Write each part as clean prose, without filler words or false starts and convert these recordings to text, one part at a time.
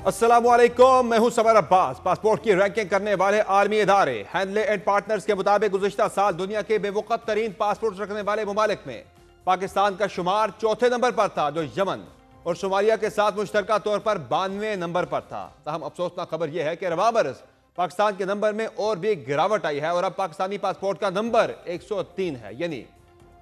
अस्सलामुअलैकुम, मैं हूं समर अब्बास। पासपोर्ट की रैंकिंग करने वाले आलमी इदारे हैंडले एंड पार्टनर्स के मुताबिक गुज़िश्ता साल दुनिया के बेवकूफ़ तरीन पासपोर्ट रखने वाले ममालिक में पाकिस्तान का शुमार चौथे नंबर पर था, जो यमन और सोमालिया के साथ मुश्तरका तौर पर 92वें नंबर पर था। ताहम अफसोसनाक खबर यह है कि रवा बरस पाकिस्तान के नंबर में और भी गिरावट आई है और अब पाकिस्तानी पासपोर्ट का नंबर 103 है। यानी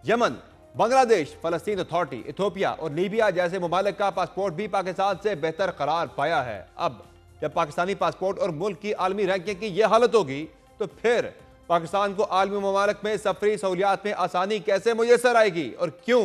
यमन, बांग्लादेश, फलस्तीन अथॉरिटी, इथोपिया और लीबिया जैसे ममालिक का पासपोर्ट भी पाकिस्तान से बेहतर करार पाया है। अब जब पाकिस्तानी पासपोर्ट और मुल्क की आलमी रैंकिंग की यह हालत होगी तो फिर पाकिस्तान को आलमी ममालिक में सफरी सहूलियात में आसानी कैसे मुयसर आएगी और क्यों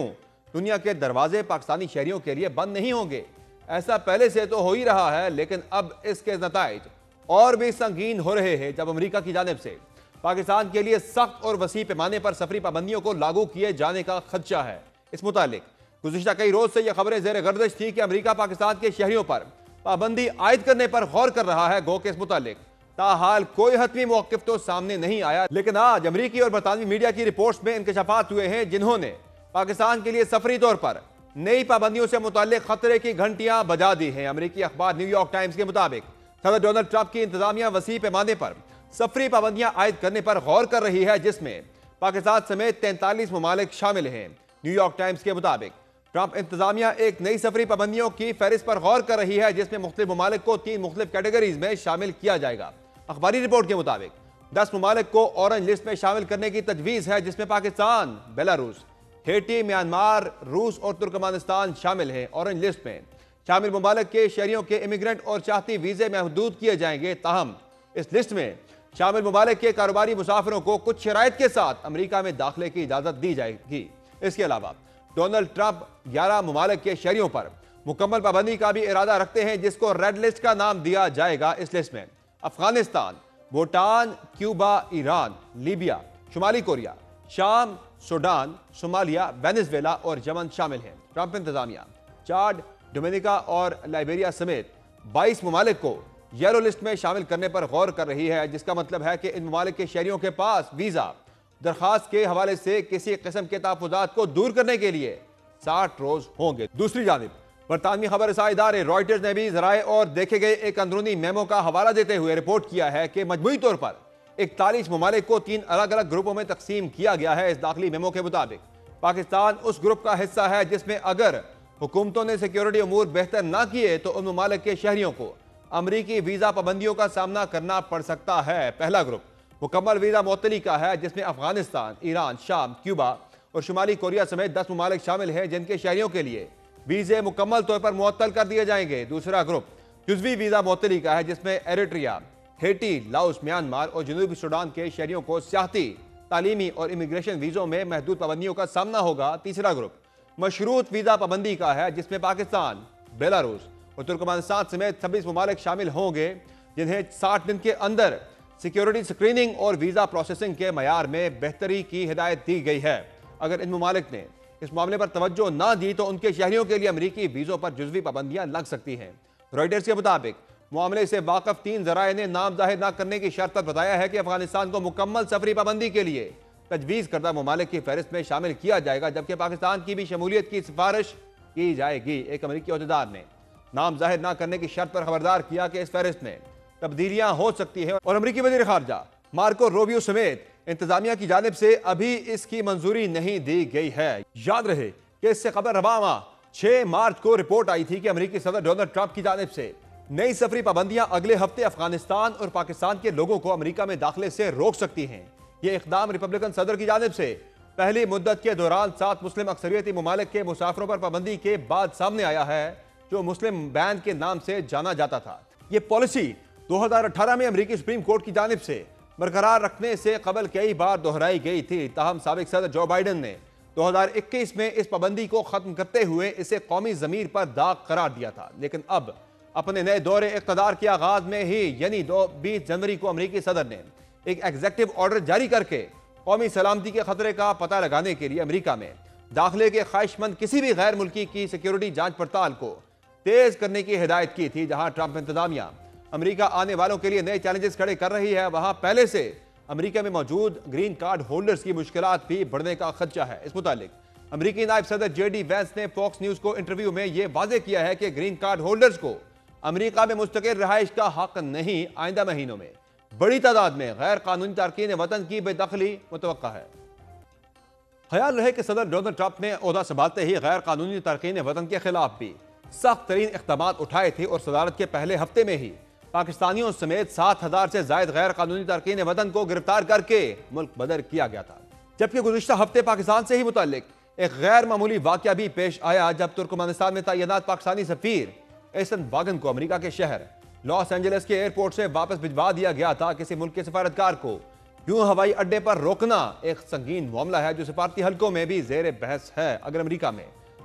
दुनिया के दरवाजे पाकिस्तानी शहरियों के लिए बंद नहीं होंगे? ऐसा पहले से तो हो ही रहा है, लेकिन अब इसके नताइज और भी संगीन हो रहे हैं जब अमरीका की जानिब से पाकिस्तान के लिए सख्त और वसी पैमाने पर सफरी पाबंदियों को लागू किए जाने का खदशा है। इस मुतालिक गुज़िश्ता कई रोज से यह खबरें ज़ेर गर्दिश थी कि अमरीका पाकिस्तान के शहरियों पर पाबंदी आयद करने पर गौर कर रहा है। गो के इस मुतालिक ताहाल कोई हतमी मौक़िफ़ तो सामने नहीं आया, लेकिन आज अमरीकी और बरतानवी मीडिया की रिपोर्ट्स में इंकशाफात हुए हैं जिन्होंने पाकिस्तान के लिए सफरी तौर पर नई पाबंदियों से मुताल्लिक खतरे की घंटियां बजा दी हैं। अमरीकी अखबार न्यूयॉर्क टाइम्स के मुताबिक सदर डोनाल्ड ट्रंप की इंतजामिया वसी पैमाने पर सफरी पाबंदियां आयद करने पर गौर कर रही है, जिसमें पाकिस्तान समेत 43 ममालिक शामिल हैं। न्यूयॉर्क टाइम्स के मुताबिक ट्रंप इंतजामिया एक नई सफरी पाबंदियों की फहरिस्त पर गौर कर रही है, जिसमें मुख्तलिफ ममालिक को 3 मुख्तलिफ कैटेगरीज में शामिल किया जाएगा। अखबारी रिपोर्ट के मुताबिक 10 ममालिक को ऑरेंज लिस्ट में शामिल करने की तजवीज़ है, जिसमें पाकिस्तान, बेलारूस, हेटी, म्यांमार, रूस और तुर्कमानिस्तान शामिल हैं। ऑरेंज लिस्ट में शामिल ममालिक के शहरियों के इमिग्रेंट और चाहती वीज़े महदूद किए जाएंगे। ताहम इस लिस्ट में शामिल ममालिक के कारोबारी मुसाफिरों को कुछ शराइत के साथ अमरीका में दाखिले की इजाज़त दी जाएगी। इसके अलावा डोनाल्ड ट्रंप 11 ममालिक के शहरियों पर मुकम्मल पाबंदी का भी इरादा रखते हैं, जिसको रेड लिस्ट का नाम दिया जाएगा। इस लिस्ट में Afghanistan, Bhutan, Cuba, Iran, Libya, शुमाली कोरिया, शाम, सूडान, सोमालिया, वेनेजुएला और यमन शामिल हैं। ट्रंप इंतजामिया चाड, डोमिनिका और लाइबेरिया समेत 22 ममालिक को येलो लिस्ट में शामिल करने पर गौर कर रही है, जिसका मतलब है कि इन ममालिक के शहरियों के पास वीज़ा दरखास्त के हवाले से किसी किस्म के तहफ़्फ़ुज़ात को दूर करने के लिए 60 रोज होंगे। दूसरी जानिब बरतानवी खबर रसाई इदारे रॉयटर्स ने भी ज़राए और देखे गए एक अंदरूनी मेमो का हवाला देते हुए रिपोर्ट किया है कि मजमूई तौर पर 41 ममालिक को 3 अलग अलग ग्रुपों में तकसीम किया गया है। इस दाखिली मेमो के मुताबिक पाकिस्तान उस ग्रुप का हिस्सा है जिसमें अगर हुकूमतों ने सिक्योरिटी अमूर बेहतर ना किए तो उन ममालिक के शहरियों को अमरीकी वीज़ा पाबंदियों का सामना करना पड़ सकता है। पहला ग्रुप मुकम्मल वीज़ा मुअत्तली का है, जिसमें अफगानिस्तान, ईरान, शाम, क्यूबा और शुमाली कोरिया समेत 10 ममालिक शामिल हैं, जिनके शहरियों के लिए वीज़े मुकम्मल तौर पर मुअत्तल कर दिए जाएंगे। दूसरा ग्रुप जुज़वी वीज़ा मुअत्तली का है, जिसमें एरिट्रिया, हेटी, लाओस, म्यांमार और जनूबी सूडान के शहरियों को सियाहती, तालीमी और इमिग्रेशन वीज़ों में महदूद पाबंदियों का सामना होगा। तीसरा ग्रुप मशरूत वीज़ा पाबंदी का है, जिसमें पाकिस्तान, बेलारूस और तुर्कमानिस्तान समेत 26 ममालिक शामिल होंगे, जिन्हें 60 दिन के अंदर सिक्योरिटी स्क्रीनिंग और वीज़ा प्रोसेसिंग के मयार में बेहतरी की हिदायत दी गई है। अगर इन ममालिक ने इस मामले पर तवज्जो ना दी तो उनके शहरियों के लिए अमरीकी वीज़ों पर जुज़वी पाबंदियां लग सकती हैं। रॉयटर्स के मुताबिक मामले से वाकफ 3 ज़राए ने नाम जाहिर न करने की शर्त पर बताया है कि अफगानिस्तान को मुकम्मल सफरी पाबंदी के लिए तजवीज़ करदा ममालिक की फहरिस्त में शामिल किया जाएगा, जबकि पाकिस्तान की भी शमूलियत की सिफारिश की जाएगी। एक अमरीकी अहदेदार ने नाम जाहिर न करने की शर्त पर खबरदार किया कि इस फहरिस्त में तब्दीलियां हो सकती हैं और अमरीकी वज़ीर ख़ारजा मार्को रूबियो समेत इंतजामिया की जानिब से अभी इसकी मंजूरी नहीं दी गई है। याद रहे कि इससे खबर रवामा 6 मार्च को रिपोर्ट आई थी कि अमरीकी सदर डोनाल्ड ट्रंप की जानिब से नई सफरी पाबंदियां अगले हफ्ते अफगानिस्तान और पाकिस्तान के लोगों को अमरीका में दाखिले से रोक सकती हैं। यह इकदाम रिपब्लिकन सदर की जानिब से पहली मुद्दत के दौरान 7 मुस्लिम अक्सरियती ममालिक के मुसाफिरों पर पाबंदी के बाद सामने आया है, जो मुस्लिम बैन के नाम से जाना जाता था। यह पॉलिसी 2018 में अमरीकी सुप्रीम कोर्ट की जानिब से बरकरार रखने से कबल कई बार दोहराई गई थी। ताहम साबिक सदर जो बाइडन ने 2021 में इस पाबंदी को खत्म करते हुए इसे कौमी ज़मीर पर दाग करार दिया था, लेकिन अब अपने नए दौरे इक़्तिदार के आगाज में ही यानी 20 जनवरी को अमरीकी सदर ने एक एग्जेक्टिव ऑर्डर जारी करके कौमी सलामती के खतरे का पता लगाने के लिए अमरीका में दाखिले के ख्वाहिशमंद किसी भी गैर मुल्की की सिक्योरिटी जांच पड़ताल को तेज करने की हिदायत की थी। जहां ट्रंप इंतजामिया अमरीका आने वालों के लिए नए चैलेंजेस खड़े कर रही है, वहां पहले से अमरीका में मौजूद ग्रीन कार्ड होल्डर्स की मुश्किलात भी बढ़ने का खदशा है। इस मुतालिक अमरीकी नायब सदर JD वैंस ने फॉक्स न्यूज को इंटरव्यू में यह वाजे किया है कि ग्रीन कार्ड होल्डर्स को अमेरिका में मुस्तकिल रहाइश का हक नहीं। आइंदा महीनों में बड़ी तादाद में गैर कानूनी तारकीन वतन की बेदखली मुतवक्का है। ख्याल रहे कि सदर डोनाल्ड ट्रंप ने ओहदा संभालते ही गैर कानूनी तारकीन वतन के खिलाफ भी सख्त तरीन इक़दाम उठाए थे और सदारत के पहले हफ्ते में ही पाकिस्तानियों समेत 7,000 से जायद गैर कानूनी तारकीन वतन को गिरफ्तार करके मुल्क बदर किया गया था। जबकि गुज़िश्ता हफ्ते पाकिस्तान से ही मुताल्लिक एक गैर मामूली वाक़या भी पेश आया जब तुर्कमेनिस्तान में तैनात पाकिस्तानी सफीर एहसन वागन को अमेरिका के शहर लॉस एंजलिस के एयरपोर्ट से वापस भिजवा दिया गया था। किसी मुल्क के सफारतकार को यूं हवाई अड्डे पर रोकना एक संगीन मामला है जो सफारती हलकों में भी जेर बहस है। अगर अमेरिका में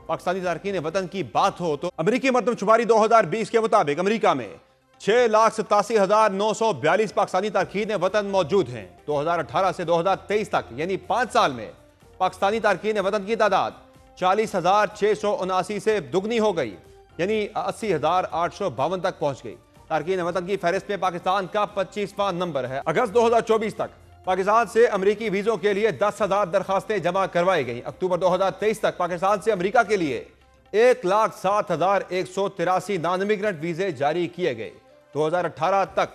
पाकिस्तानी तारकीन वतन की बात हो तो अमेरिकी मरदमशुमारी 2020 के मुताबिक अमेरिका में 6,87,942 पाकिस्तानी तारकीन वतन मौजूद हैं। 2018 से 2023 तक यानी 5 साल में पाकिस्तानी तारकीन वतन की तादाद 40,679 से दुगनी हो गई, यानी 80,852 तक पहुंच गई। तारकीन वतन की फहरिस्त में पाकिस्तान का 25वां नंबर है। अगस्त 2024 तक पाकिस्तान से अमेरिकी वीजों के लिए 10,000 दरखास्तें जमा करवाई गई। अक्टूबर 2023 तक पाकिस्तान से अमेरिका के लिए 1,07,183 नॉन इमिग्रेंट वीजे जारी किए गए। 2018 तक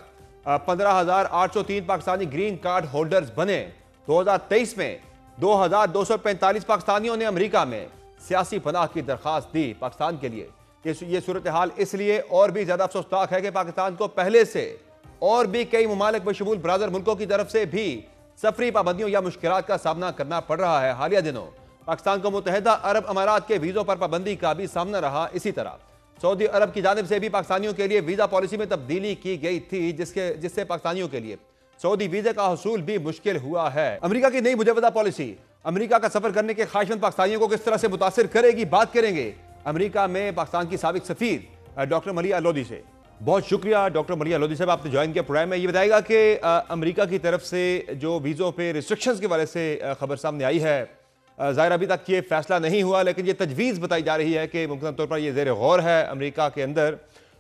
15,803 पाकिस्तानी ग्रीन कार्ड होल्डर्स बने। 2023 में 2,245 पाकिस्तानियों ने अमेरिका में सियासी पनाह की दरखास्त दी। पाकिस्तान के लिए ये सूरत हाल इसलिए और भी ज्यादा अफसोसनाक है कि पाकिस्तान को पहले से और भी कई ममालिक बशमूल ब्रादर मुल्कों की तरफ से भी सफरी पाबंदियों या मुश्किलात का सामना करना पड़ रहा है। हालिया दिनों पाकिस्तान को मुत्तहिदा अरब अमारात के वीज़ों पर पाबंदी का भी सामना रहा। इसी तरह सऊदी अरब की जानिब से भी पाकिस्तानियों के लिए वीज़ा पॉलिसी में तब्दीली की गई थी जिससे पाकिस्तानियों के लिए सऊदी वीज़े का हसूल भी मुश्किल हुआ है। अमेरिका की नई मुजवदा पॉलिसी अमेरिका का सफर करने के ख्वाहिशमंद पाकिस्तानियों को किस तरह से मुतासिर करेगी, बात करेंगे अमेरिका में पाकिस्तान की साबिक सफीर डॉक्टर मलिया लोधी से। बहुत शुक्रिया डॉक्टर मलिया लोधी साहब, आपने ज्वाइन किया प्रोग्राम में। ये बताएगा कि अमेरिका की तरफ से जो वीज़ों पे रिस्ट्रिक्शंस के बारे से खबर सामने आई है, ज़ाहिर अभी तक ये फैसला नहीं हुआ लेकिन ये तजवीज़ बताई जा रही है कि मुमकिन तौर पर ये ज़ेर गौर है अमेरिका के अंदर।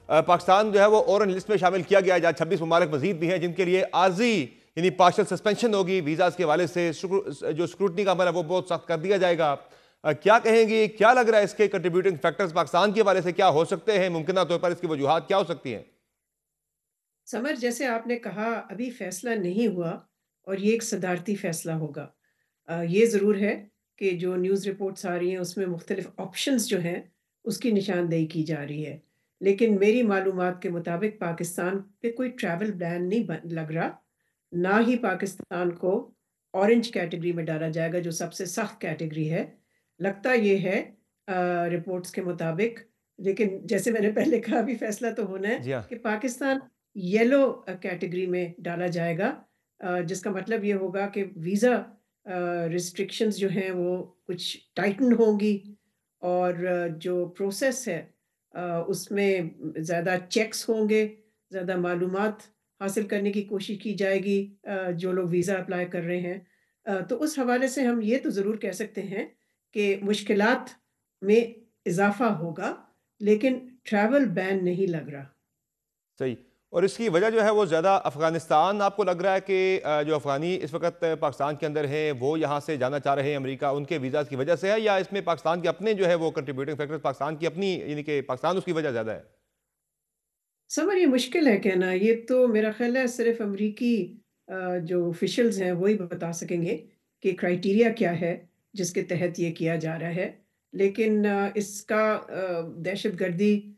पाकिस्तान जो है वो ऑरेंज लिस्ट में शामिल किया गया है जहाँ 26 ममालिक मजीद भी हैं जिनके लिए आर्जी यानी पार्शल सस्पेंशन होगी वीज़ाज़ के हवाले से। जो स्क्रूटनी का अमल है वो बहुत सख्त कर दिया जाएगा। क्या कहेंगी, क्या लग रहा है इसके कंट्रीब्यूटिंग फैक्टर्स पाकिस्तान के हवाले से क्या हो सकते हैं, मुमकिन तौर पर इसकी वजूहात क्या हो सकती हैं? समर, जैसे आपने कहा, अभी फैसला नहीं हुआ और ये एक सदारती फैसला होगा। ये ज़रूर है कि जो न्यूज़ रिपोर्ट्स आ रही हैं उसमें मुख्तलिफ ऑप्शंस जो हैं उसकी निशानदेही की जा रही है। लेकिन मेरी मालूमात के मुताबिक पाकिस्तान पे कोई ट्रैवल बैन नहीं लग रहा। ना ही पाकिस्तान को ऑरेंज कैटेगरी में डाला जाएगा जो सबसे सख्त कैटेगरी है। लगता ये है रिपोर्ट्स के मुताबिक। लेकिन जैसे मैंने पहले कहा, अभी फैसला तो होना है जी हाँ। कि पाकिस्तान येलो कैटेगरी में डाला जाएगा, जिसका मतलब ये होगा कि वीज़ा रिस्ट्रिक्शंस जो हैं वो कुछ टाइटन होंगी और जो प्रोसेस है उसमें ज़्यादा चेक्स होंगे, ज़्यादा मालूमात हासिल करने की कोशिश की जाएगी जो लोग वीज़ा अप्लाई कर रहे हैं। तो उस हवाले से हम ये तो ज़रूर कह सकते हैं कि मुश्किलात में इज़ाफ़ा होगा, लेकिन ट्रैवल बैन नहीं लग रहा। सही। और इसकी वजह जो है वो ज़्यादा अफ़गानिस्तान आपको लग रहा है कि जो अफ़गानी इस वक्त पाकिस्तान के अंदर हैं वो यहाँ से जाना चाह रहे हैं अमेरिका, उनके वीज़ाज़ की वजह से है, या इसमें पाकिस्तान के अपने जो है वो कंट्रीब्यूटिंग फैक्टर्स पाकिस्तान की अपनी यानी कि पाकिस्तान उसकी वजह ज़्यादा है? समर, ये मुश्किल है कहना। ये तो मेरा ख़्याल है सिर्फ़ अमरीकी जो ऑफ़िशियल्स हैं वही बता सकेंगे कि क्राइटेरिया क्या है जिसके तहत ये किया जा रहा है। लेकिन इसका दहशतगर्दी,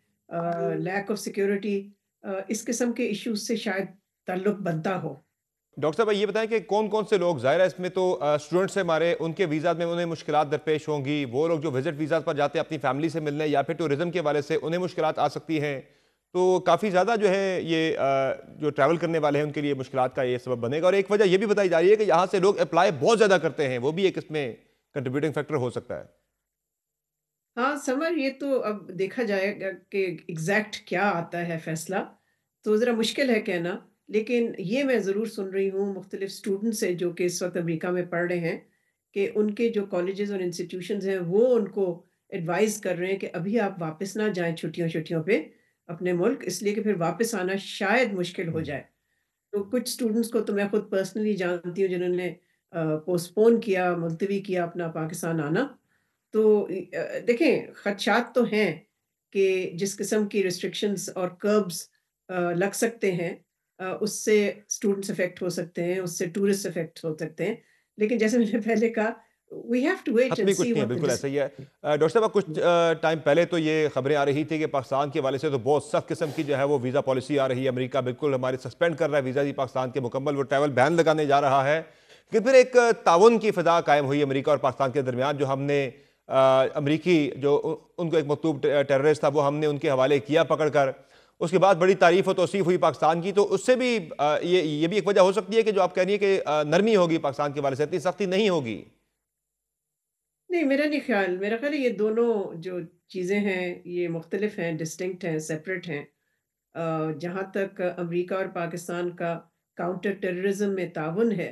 लैक ऑफ़ सिक्योरिटी, इस किस्म के इश्यूज़ से शायद ताल्लुक़ बनता हो। डॉक्टर साहब ये बताएं कि कौन कौन से लोग, ज़ाहिर है इसमें तो स्टूडेंट्स से हमारे उनके वीज़ा में उन्हें मुश्किलात दरपेश होंगी, वो लोग जो विजिट वीज़ा पर जाते हैं अपनी फैमिली से मिलने या फिर टूरिज्म के वाले से उन्हें मुश्किलात आ सकती हैं। तो काफ़ी ज़्यादा जो है ये जो ट्रैवल करने वाले हैं उनके लिए मुश्किलात का ये सबब बनेगा। और एक वजह ये भी बताई जा रही है कि यहाँ से लोग अप्लाई बहुत ज़्यादा करते हैं, वो भी एक इसमें कंट्रीब्यूटिंग फैक्टर हो सकता है। हाँ, समर, ये तो अब देखा जाएगा कि एग्ज़ैक्ट क्या आता है फ़ैसला, तो ज़रा मुश्किल है कहना। लेकिन ये मैं ज़रूर सुन रही हूँ मुख्तलिफ़ स्टूडेंट से जो कि इस वक़्त अमेरिका में पढ़ रहे हैं, कि उनके जो कॉलेजेस और इंस्टीट्यूशंस हैं वो उनको एडवाइस कर रहे हैं कि अभी आप वापस ना जाएँ छुट्टियों-छुट्टियों पे अपने मुल्क, इसलिए कि फिर वापस आना शायद मुश्किल हो हम्म। जाए। तो कुछ स्टूडेंट्स को तो मैं खुद पर्सनली जानती हूँ जिन्होंने पोस्टपोन किया, मुलतवी किया अपना पाकिस्तान आना। तो देखें, खदशात तो हैं, कि जिस किस्म की रिस्ट्रिक्शंस और कर्ब्स लग सकते हैं, उससे स्टूडेंट्स अफेक्ट हो सकते हैं, उससे टूरिस्ट अफेक्ट हो सकते हैं। लेकिन जैसे मैंने पहले कहा, वी हैव टू वेट खत्म एंड ही कुछ सी नहीं है, व्हाट द बिल्कुल ऐसा ही है। डॉक्टर साहब, कुछ टाइम पहले तो ये खबरें आ रही थी कि पाकिस्तान के वाले से तो बहुत सख्त किस्म की जो है वो वीज़ा पॉलिसी आ रही है, अमेरिका बिल्कुल हमारे सस्पेंड कर रहा है वीज़ा जी पाकिस्तान के मुकम्मल, वो ट्रैवल बैन लगाने जा रहा है। कि फिर एक ताउन की फ़िज़ा कायम हुई अमेरिका और पाकिस्तान के दरमियान, जो हमने अमरीकी जो उनको एक मतलूब टेररिस्ट था वो हमने उनके हवाले किया पकड़ कर, उसके बाद बड़ी तारीफ और तौसीफ हुई पाकिस्तान की, तो उससे भी ये भी एक वजह हो सकती है कि जो आप कह रही है कि नरमी होगी पाकिस्तान के वाले से, इतनी सख्ती नहीं होगी। नहीं, मेरा नहीं ख़्याल, मेरा ख़्याल है ये दोनों जो चीज़ें हैं, ये मुख्तलिफ हैं, डिस्टिंक्ट हैं, सेपरेट हैं। जहाँ तक अमेरिका और पाकिस्तान का काउंटर टेररिज्म में ताउन है,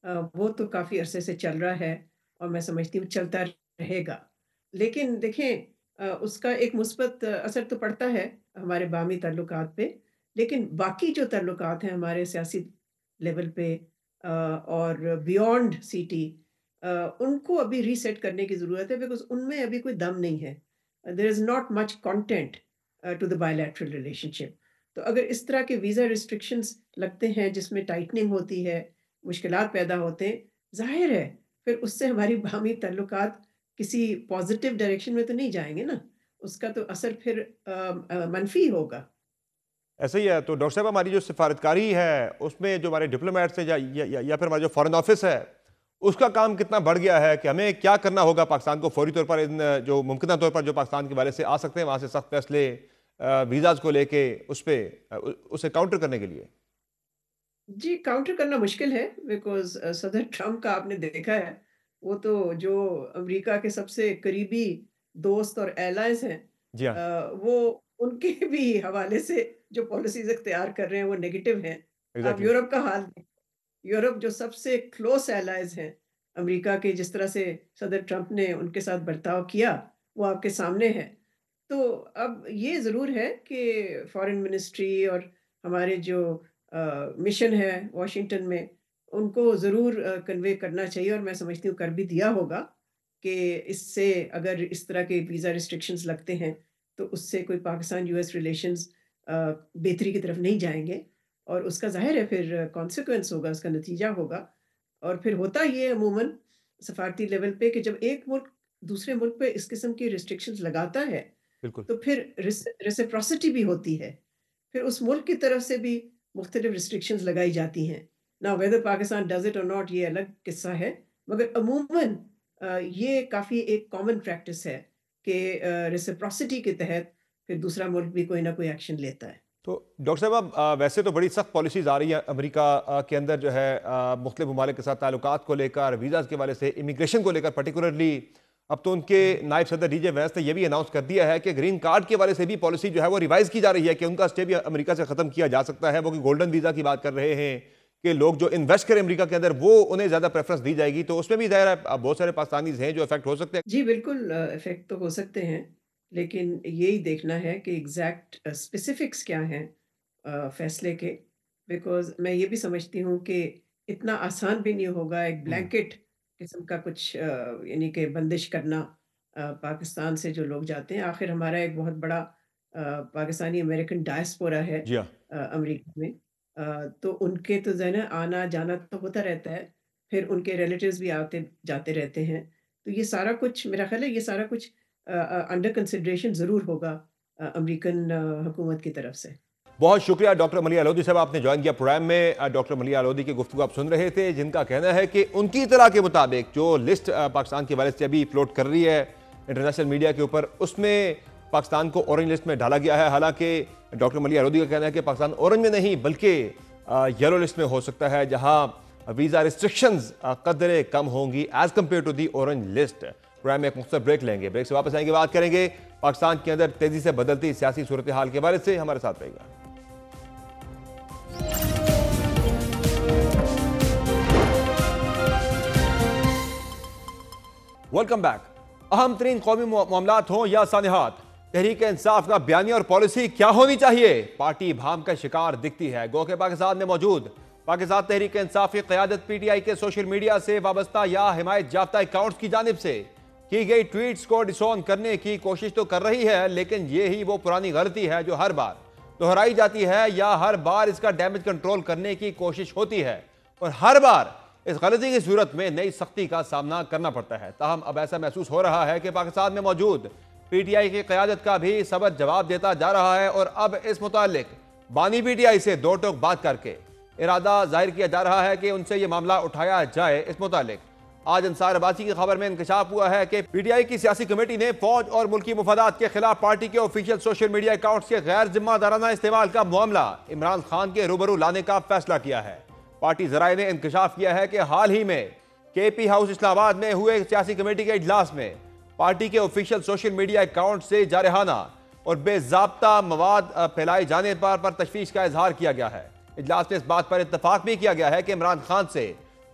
वो तो काफ़ी अरसे से चल रहा है और मैं समझती हूँ चलता रहेगा। लेकिन देखें, उसका एक मुस्बत असर तो पड़ता है हमारे बाहमी ताल्लुकात पे, लेकिन बाकी जो ताल्लुकात हैं हमारे सियासी लेवल पे, और बियॉन्ड सिटी, उनको अभी रीसेट करने की ज़रूरत है, बिकॉज़ उनमें अभी कोई दम नहीं है। There is not much content to the bilateral relationship. तो अगर इस तरह के वीज़ा रिस्ट्रिक्शंस लगते हैं जिसमें टाइटनिंग होती है, मुश्किलात पैदा होते हैं, ज़ाहिर है फिर उससे हमारी बाहमी ताल्लुकात किसी पॉज़िटिव डायरेक्शन में तो नहीं जाएँगे ना, उसका तो असर फिर मनफ़ी होगा। ऐसा ही है। तो डॉक्टर साहब, हमारी जो सिफारतकारी है उसमें जो हमारे डिप्लोमेट्स हैं या फिर हमारा जो फॉरेन ऑफिस है, उसका काम कितना बढ़ गया है कि हमें क्या करना होगा पाकिस्तान को फौरी तौर पर, इन जो मुमकिन तौर पर जो पाकिस्तान के वाले से आ सकते हैं वहाँ से सख्त फैसले वीज़ाज़ को लेके उस पे उसे काउंटर करने के लिए? जी, काउंटर करना मुश्किल है, बिकॉज़ सदर ट्रंप का आपने देखा है, वो तो जो अमेरिका के सबसे करीबी दोस्त और एलाइज़ हैं, जी हाँ। वो उनके भी हवाले से जो पॉलिसीज़ इख्तियार कर रहे हैं वो नेगेटिव हैं। आप एग्जैक्टली। यूरोप का हाल देखें, यूरोप जो सबसे क्लोज़ एलाइज़ हैं अमेरिका के, जिस तरह से सदर ट्रंप ने उनके साथ बर्ताव किया, वो आपके सामने है। तो अब ये ज़रूर है कि फ़ॉरेन मिनिस्ट्री और हमारे जो मिशन है वॉशिंगटन में, उनको ज़रूर कन्वे करना चाहिए, और मैं समझती हूँ कर भी दिया होगा कि इससे अगर इस तरह के वीज़ा रिस्ट्रिक्शंस लगते हैं, तो उससे कोई पाकिस्तान यूएस रिलेशंस बेहतरी की तरफ नहीं जाएँगे, और उसका ज़ाहिर है फिर कॉन्सिक्वेंस होगा, उसका नतीजा होगा। और फिर होता ये है अमूमन सफारती लेवल पे कि जब एक मुल्क दूसरे मुल्क पे इस किस्म की रिस्ट्रिक्शंस लगाता है, बिल्कुल। तो फिर रेसिप्रोसिटी भी होती है। फिर उस मुल्क की तरफ से भी मुख्तलिफ रिस्ट्रिक्शंस लगाई जाती हैं। Now whether Pakistan does it और नॉट, ये अलग किस्सा है। मगर अमूमन ये काफ़ी एक कॉमन प्रैक्टिस है कि रेसिप्रोसिटी के तहत फिर दूसरा मुल्क भी कोई ना कोई एक्शन लेता है। तो डॉक्टर साहब, अब वैसे तो बड़ी सख्त पॉलिसीज आ रही है अमेरिका के अंदर जो है मुख्तलिफ ममालिक के साथ ताल्लुकात को लेकर, वीज़ाज़ के वाले से, इमिग्रेशन को लेकर पर्टिकुलरली। अब तो उनके नायब सदर डीजे वैंस ने यह भी अनाउंस कर दिया है कि ग्रीन कार्ड के वाले से भी पॉलिसी जो है वो रिवाइज की जा रही है कि उनका स्टे भी अमेरिका से ख़त्म किया जा सकता है। वो कि गोल्डन वीज़ा की बात कर रहे हैं कि लोग जो इन्वेस्ट करें अमेरिका के अंदर वो उन्हें ज़्यादा प्रेफरेंस दी जाएगी, तो उसमें भी ज़ाहिर है बहुत सारे पाकिस्तानीज हैं जो इफेक्ट हो सकते हैं। जी, बिल्कुल इफ़ेक्ट तो हो सकते हैं, लेकिन यही देखना है कि एग्ज़ैक्ट स्पेसिफ़िक्स क्या हैं फ़ैसले के। बिकॉज़ मैं ये भी समझती हूँ कि इतना आसान भी नहीं होगा एक हम्म। ब्लैंकेट किस्म का कुछ यानी कि बंदिश करना पाकिस्तान से जो लोग जाते हैं। आखिर हमारा एक बहुत बड़ा पाकिस्तानी अमेरिकन डायस्पोरा है जी हाँ। अमेरिका में। तो उनके तो जो है ना आना-जाना तो होता रहता है, फिर उनके रिलेटिव्स भी आते-जाते रहते हैं। तो ये सारा कुछ मेरा ख़्याल है ये सारा कुछ अंडर कंसिडरेशन ज़रूर होगा अमेरिकन हुकूमत की तरफ से। बहुत शुक्रिया डॉक्टर मलिया लोधी साहब, आपने ज्वाइन किया प्रोग्राम में। डॉक्टर मलिया लोधी की गुफ्तगू आप सुन रहे थे, जिनका कहना है कि उनकी इतला के मुताबिक जो लिस्ट पाकिस्तान के हवाले से अभी फ्लोट कर रही है इंटरनेशनल मीडिया के ऊपर, उसमें पाकिस्तान को ऑरेंज लिस्ट में डाला गया है। हालांकि डॉक्टर मलिया लोधी का कहना है कि पाकिस्तान ऑरेंज में नहीं बल्कि येलो लिस्ट में हो सकता है, जहां वीज़ा रिस्ट्रिक्शंस कदरे कम होंगी as compare to the orange list. Program में एक मुख्तर ब्रेक लेंगे, ब्रेक से वापस आएंगे, बात करेंगे पाकिस्तान के अंदर तेजी से बदलती सियासी सूरत हाल के बारे से। हमारे साथ रहेगा। Welcome back. अहम तरीन कौमी मामलात हों या सानिहात, तहरीक इंसाफ का बयानी और पॉलिसी क्या होनी चाहिए, पार्टी भाम का शिकार दिखती है। गो के पाकिस्तान में मौजूद पाकिस्तान तहरीक इंसाफ की क़यादत PTI के सोशल मीडिया से वाबस्ता या हिमायत याफ्ता अकाउंट्स की जानिब से की गई ट्वीट्स को डिसऑन करने की कोशिश तो कर रही है, लेकिन ये ही वो पुरानी गलती है जो हर बार दोहराई जाती है या हर बार इसका डैमेज कंट्रोल करने की कोशिश होती है और हर बार इस गलती की सूरत में नई सख्ती का सामना करना पड़ता है। ताहम अब ऐसा महसूस हो रहा है कि पाकिस्तान में मौजूद पीटीआई की क़यादत का भी सबक जवाब देता जा रहा है और अब इस मुतालिक बानी पीटीआई से दो टोक बात करके इरादा जाहिर किया जा रहा है कि उनसे यह मामला उठाया जाए। इस मुतालिक आज अंसार अब्बासी की खबर में इंकशाफ हुआ है कि पीटीआई की सियासी कमेटी ने फौज और मुल्की मुफादात के खिलाफ पार्टी के ऑफिशियल सोशल मीडिया अकाउंट्स के गैर जिम्मेदाराना इस्तेमाल का मामला इमरान खान के रूबरू लाने का फैसला किया है। पार्टी जराए ने इंकशाफ किया है कि हाल ही में केपी हाउस इस्लामाबाद में हुए सियासी कमेटी के इजलास में पार्टी के ऑफिशियल सोशल मीडिया अकाउंट से जारहाना और बेजाब्ता मवाद फैलाए जाने पर तशवीश का इजहार किया गया है। इजलास में इस बात पर इत्तफाक भी किया गया है कि इमरान खान से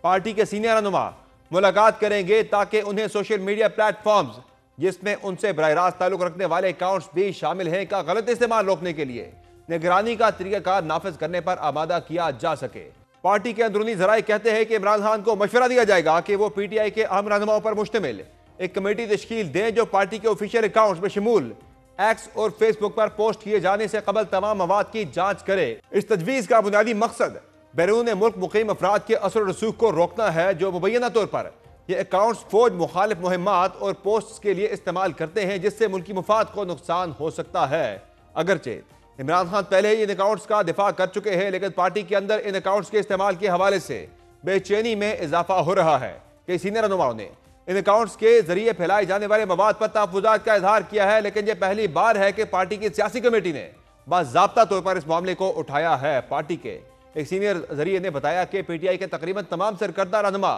पार्टी के सीनियर रहनुमा मुलाकात करेंगे ताकि उन्हें सोशल मीडिया प्लेटफॉर्म्स जिसमें उनसे बराह रास्त ताल्लुक रखने वाले अकाउंट्स भी शामिल हैं का गलत इस्तेमाल रोकने के लिए निगरानी का तरीकाकार नाफिज करने पर आमादा किया जा सके। पार्टी के अंदरूनी जराए कहते हैं कि इमरान खान को मशवरा दिया जाएगा कि वो पीटीआई के अहम रहनुमाओं पर मुश्तमिल एक कमेटी तश्कील दें जो पार्टी के ऑफिशियल अकाउंट्स में शमूल एक्स और फेसबुक पर पोस्ट किए जाने से कबल तमाम मवाद की जांच करे। इस तजवीज़ का बुनियादी मकसद बैरून मुल्क मुकीम अफराद के असर रसूख को रोकना है जो मुबैना तौर पर ये अकाउंट्स फौज मुखालिफ मुहिम्मात और पोस्ट के लिए इस्तेमाल करते हैं जिससे मुल्की मुफाद को नुकसान हो सकता है। अगरचे इमरान खान पहले ही इन अकाउंट्स का दिफा कर चुके हैं, लेकिन पार्टी के अंदर इन अकाउंट्स के इस्तेमाल के हवाले से बेचैनी में इजाफा हो रहा है। कई सीनियर रहनुमाओं ने इन अकाउंट्स के जरिए फैलाए जाने वाले मवाद पर तहफ़्फ़ुज़ात का इजहार किया है, लेकिन यह पहली बार है कि पार्टी की सियासी कमेटी ने बाज़ाब्ता तौर पर इस मामले को उठाया है। पार्टी के एक सीनियर जरिए ने बताया कि पीटीआई के तकरीबन तमाम सरकर्दा रहनुमा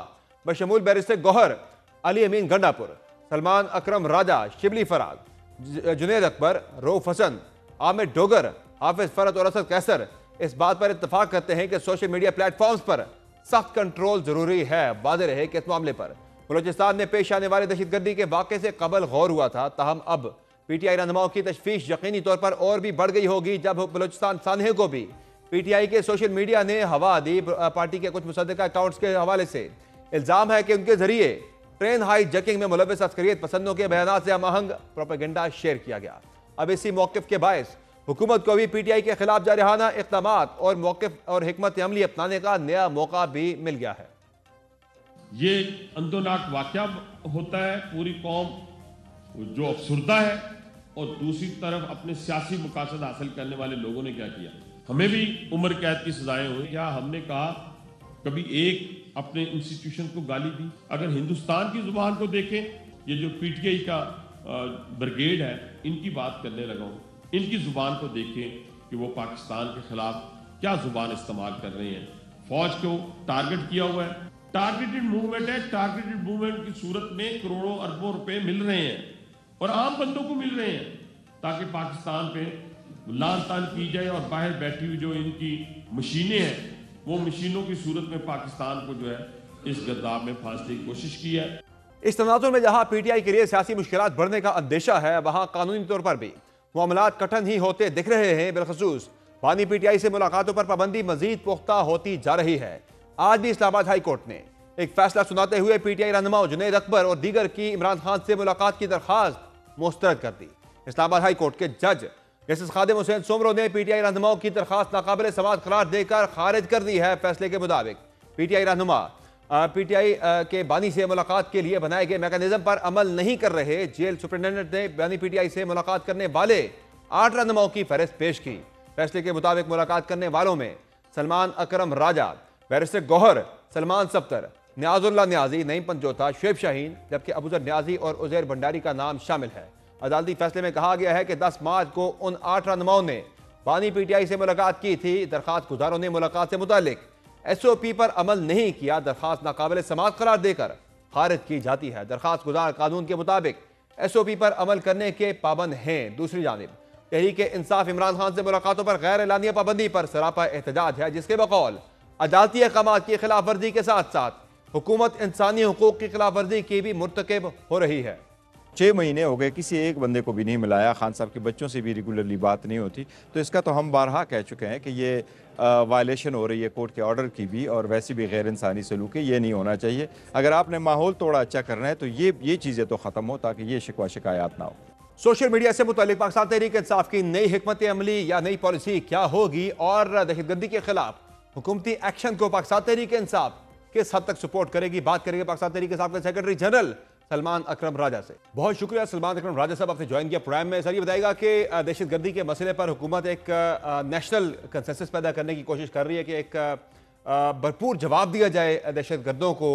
बशमूल बैरिस्टर गौहर, अली अमीन गंडापुर, सलमान अकरम राजा, शिबली फराद, जुनेद अकबर, रऊफ हसन, आमिर डोगर, हाफिज फरद और असद कैसर इस बात पर इत्तफाक करते हैं कि सोशल मीडिया प्लेटफॉर्म्स पर सख्त कंट्रोल जरूरी है। वाज़ेह रहे कि इस मामले पर बलोचिस्तान में पेश आने वाले दहशतगर्दी के वाक़े से कबल गौर हुआ था, ताहम अब पीटीआई रहनुमाओं की तशवीश यकीनी तौर पर और भी बढ़ गई होगी जब बलोचिस्तान सानहे को भी पीटीआई के सोशल मीडिया ने हवा दी। पार्टी के कुछ मुसद्दका अकाउंट्स के हवाले से इल्ज़ाम है कि उनके जरिए ट्रेन हाई जैकिंग में मुलव्वस अस्करियत पसंदों के बयान से हमआहंग प्रोपेगेंडा शेयर किया गया। अब इसी मौक़िफ़ के बायस हुकूमत को भी पीटीआई के खिलाफ जारहाना इक़दामात और मौक़िफ़ और हिकमत अमली अपनाने का नया मौका भी मिल गया है। ये अंदोनाक वाक़या होता है, पूरी कौम जो अफसुर्दा है और दूसरी तरफ अपने सियासी मकासद हासिल करने वाले लोगों ने क्या किया। हमें भी उम्र कैद की सजाएं हुई। क्या हमने कहा कभी एक अपने इंस्टीट्यूशन को गाली दी? अगर हिंदुस्तान की जुबान को देखें, ये जो पीटीआई का ब्रिगेड है इनकी बात करने लगा हूँ, इनकी जुबान को देखें कि वो पाकिस्तान के खिलाफ क्या जुबान इस्तेमाल कर रहे हैं। फौज को टारगेट किया हुआ है, टारगेटेड मूवमेंट है। टारगेटेड मूवमेंट की सूरत में करोड़ों अरबों रुपए मिल रहे हैं और आम बंदों को मिल रहे हैं ताकि पाकिस्तान पे लान तान की जाए और बाहर बैठी हुई जो इनकी मशीनें हैं वो मशीनों की सूरत में पाकिस्तान को जो है इस गर्दाब में फांसने की कोशिश की है। इस तनाजुर में जहां पीटीआई के लिए सियासी मुश्किलात बढ़ने का अंदेशा है, वहां कानूनी तौर पर भी मामलात कठिन ही होते दिख रहे हैं। बिलखसूस बानी पीटीआई से मुलाकातों पर पाबंदी मजीद पुख्ता होती जा रही है। आज भी इस्लामाबाद हाई कोर्ट ने एक फैसला सुनाते हुए पीटीआई रहनुमाओं जुनेद अकबर और दीगर की इमरान खान से मुलाकात की दरखास्त मुस्तरद कर दी। इस्लामाबाद हाई कोर्ट के जज जस्टिस खादिम हुसैन सोमरो ने पीटीआई रहनुमाओं की दरखास्त नाकाबिल समाअत करार देकर खारिज कर दी है। फैसले के मुताबिक पीटीआई रहनुमा पीटीआई के बानी से मुलाकात के लिए बनाए गए मैकेनिज्म पर अमल नहीं कर रहे। जेल सुपरिटेंडेंट ने बानी पीटीआई से मुलाकात करने वाले 8 रहनुमाओं की फहरिस्त पेश की। फैसले के मुताबिक मुलाकात करने वालों में सलमान अकरम राजा, बैरिस्टर गौहर, सलमान सफ्तर, न्याजुल्लाह न्याजी, नईम पंजोता, शुएब शाहीन, जबकि अबूजर न्याजी और उजैर भंडारी का नाम शामिल है। अदालती फैसले में कहा गया है कि 10 मार्च को उन 8 रहनुमाओं ने बानी पीटीआई से मुलाकात की थी। दरखास्त गुजारों ने मुलाकात से मुतालिक एसओपी पर अमल नहीं किया। दरखास्त नाकाबिल समाअत करार देकर खारिज की जाती है। दरखास्त गुजार कानून के मुताबिक एसओपी पर अमल करने के पाबंद हैं। दूसरी जानिब तहरीक इंसाफ इमरान खान से मुलाकातों पर गैर एलानिया पाबंदी पर सरापा एहतजाज है, जिसके बकौल अदालती अहकामात की खिलाफ वर्जी के साथ साथ हुकूमत इंसानी हुकूक की खिलाफ वर्जी की भी मुर्तकिब हो रही है। 6 महीने हो गए, किसी एक बंदे को भी नहीं मिलाया। खान साहब के बच्चों से भी रेगुलरली बात नहीं होती। तो इसका तो हम बारहा कह चुके हैं कि ये वायलेशन हो रही है कोर्ट के ऑर्डर की भी, और वैसे भी गैर इंसानी सलूक है, ये नहीं होना चाहिए। अगर आपने माहौल थोड़ा अच्छा करना है तो ये चीज़ें तो ख़त्म हो, ताकि ये शिकवा शिकायत ना हो। सोशल मीडिया से मुतालिक पाकिस्तान तहरीक इंसाफ की नई हिकमत अमली या नई पॉलिसी क्या होगी, और दहशतगर्दी के खिलाफ हुकूमती एक्शन को पाकिस्तान तहरीक इंसाफ किस हद तक सपोर्ट करेगी, बात करेंगे पाकिस्तान तहरीक इंसाफ के सेक्रेटरी जनरल सलमान अकरम राजा से। बहुत शुक्रिया सलमान अकरम राजा साहब, आपने ज्वाइन किया प्रोग्राम में। सर ये बताएगा कि दहशतगर्दी के मसले पर हुकूमत एक नेशनल कंसेंसस पैदा करने की कोशिश कर रही है कि एक भरपूर जवाब दिया जाए दहशतगर्दों को।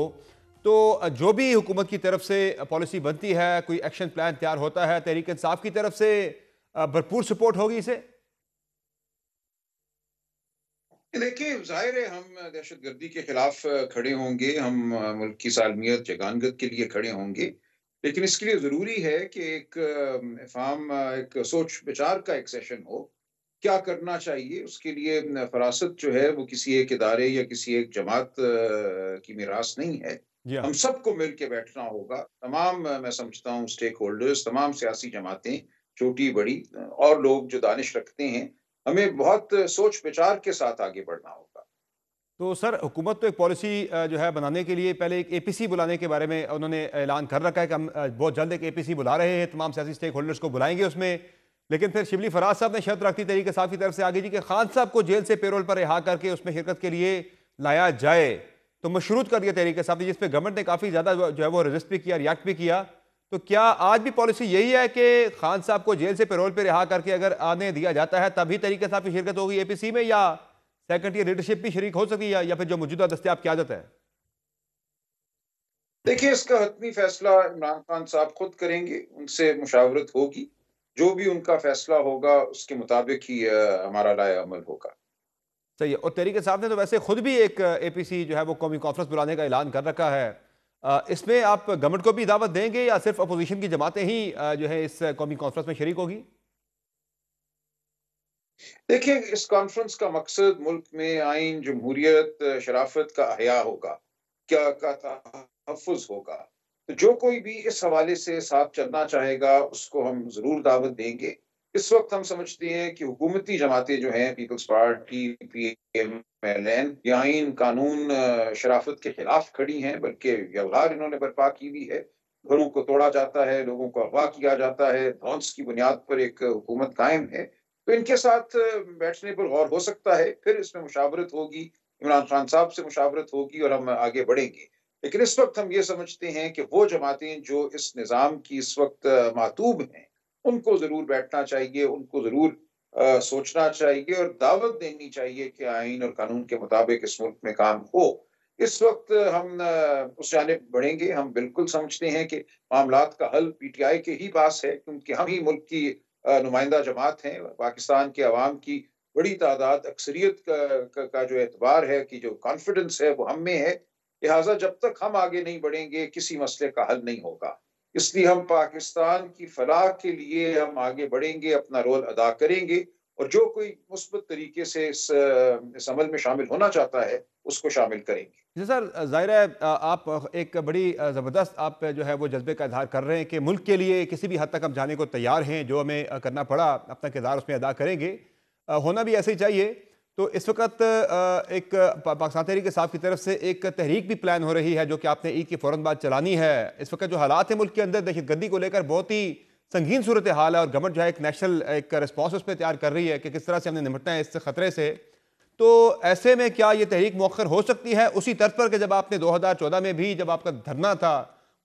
तो जो भी हुकूमत की तरफ से पॉलिसी बनती है, कोई एक्शन प्लान तैयार होता है, तहरीक इंसाफ की तरफ से भरपूर सपोर्ट होगी इसे? देखिए, ज़ाहिर है हम दहशतगर्दी के खिलाफ खड़े होंगे, हम मुल्क की सालमियत जगानगत के लिए खड़े होंगे। लेकिन इसके लिए ज़रूरी है कि एक इफ़हाम एक सोच-विचार का एक सेशन हो। क्या करना चाहिए उसके लिए फ़रासत जो है वो किसी एक इदारे या किसी एक जमात की मीरास नहीं है। जी हाँ। हम सबको मिल के बैठना होगा। तमाम मैं समझता हूँ स्टेक होल्डर्स, तमाम सियासी जमातें, छोटी-बड़ी और लोग जो दानिश रखते हैं, हमें बहुत सोच-विचार के साथ आगे बढ़ना होगा। तो सर हुकूमत तो एक पॉलिसी जो है बनाने के लिए पहले एक एपीसी बुलाने के बारे में उन्होंने ऐलान कर रखा है कि हम बहुत जल्द एक एपीसी बुला रहे हैं, तमाम सियासी स्टेक होल्डर्स को बुलाएंगे उसमें। लेकिन फिर शिबली फराज साहब ने शर्त रखती तहरीक इंसाफ की तरफ से आगे जी कि खान साहब को जेल से पेरोल पर रिहा करके उसमें शिरकत के लिए लाया जाए। तो मशरूत कर दिया तहरीक इंसाफ ने, जिसपे गवर्नमेंट ने काफ़ी ज़्यादा जो है वो रजिस्ट भी किया, रिएक्ट भी किया। तो क्या आज भी पॉलिसी यही है कि खान साहब को जेल से पेरोल पर रिहा करके अगर आने दिया जाता है तभी तहरीक इंसाफ की शिरकत होगी एपीसी में, या सेकंड ईयर लीडरशिप भी शरीक हो सकती है, या फिर जो मौजूदा दस्तयाब क़यादत है? देखिए, इसका हतमी फैसला इमरान खान साहब खुद करेंगे, उनसे मुशावरत होगी। जो भी उनका फैसला होगा उसके मुताबिक ही हमारा राय अमल होगा। सही है। और तहरीक इंसाफ ने तो वैसे खुद भी एक एपीसी जो है वो कौमी कॉन्फ्रेंस बुलाने का ऐलान कर रखा है। इसमें आप गवर्नमेंट को भी दावत देंगे या सिर्फ अपोजिशन की जमातें ही जो है इस कौमी कॉन्फ्रेंस में शरीक होगी? देखिए, इस कॉन्फ्रेंस का मकसद मुल्क में आइन, जमहूरियत, शराफत का अहया होगा, क्या का तहफ़्फ़ुज़ होगा। तो जो कोई भी इस हवाले से साथ चलना चाहेगा, उसको हम ज़रूर दावत देंगे। इस वक़्त हम समझते हैं कि हुकूमती जमातें जो हैं, पीपल्स पार्टी, पीएमएलएन, ये आइन, कानून, शराफत के खिलाफ खड़ी हैं, बल्कि व्यवहार इन्होंने बर्पा की हुई है। घरों को तोड़ा जाता है, लोगों को अगवा किया जाता है, धौंस की बुनियाद पर एक हुकूमत कायम है। तो इनके साथ बैठने पर गौर हो सकता है, फिर इसमें मुशावरत होगी, इमरान खान साहब से मुशावरत होगी और हम आगे बढ़ेंगे। लेकिन इस वक़्त हम ये समझते हैं कि वो जमातें जो इस निज़ाम की इस वक़्त मातूब हैं, उनको ज़रूर बैठना चाहिए, उनको ज़रूर सोचना चाहिए और दावत देनी चाहिए कि आइन और कानून के मुताबिक इस मुल्क में काम हो। इस वक़्त हम उस जानिब बढ़ेंगे। हम बिल्कुल समझते हैं कि मामलात का हल पीटीआई के ही पास है, क्योंकि हम ही मुल्क की नुमाइंदा जमात हैं। पाकिस्तान के अवाम की बड़ी तादाद अक्सरियत का जो एतबार है, कि जो कॉन्फिडेंस है वो हम में है। लिहाज़ा जब तक हम आगे नहीं बढ़ेंगे किसी मसले का हल नहीं होगा। इसलिए हम पाकिस्तान की फलाह के लिए हम आगे बढ़ेंगे, अपना रोल अदा करेंगे और जो कोई मुस्बत तरीके से इस अमल में शामिल होना चाहता है, उसको शामिल करेंगे। जी सर, ज़ाहिर है आप एक बड़ी ज़बरदस्त आप जो है वो जज्बे का इज़हार कर रहे हैं कि मुल्क के लिए किसी भी हद तक हम जाने को तैयार हैं, जो हमें करना पड़ा अपना किरदार उसमें अदा करेंगे। होना भी ऐसे ही चाहिए। तो इस वक्त एक पाकिस्तान तहरीक इंसाफ की तरफ से एक तहरीक भी प्लान हो रही है, जो कि आपने ईद के फ़ौरन बाद चलानी है। इस वक्त जो हालात हैं मुल्क के अंदर दहशतगर्दी को लेकर बहुत ही संगीन सूरत हाल है, और गवर्नमेंट जो है एक नेशनल एक रिस्पॉन्स उस पर तैयार कर रही है कि किस तरह से हमने निपटना है इस खतरे से। तो ऐसे में क्या ये तहरीक मौखर हो सकती है उसी तर्ज पर कि जब आपने 2014 में भी जब आपका धरना था,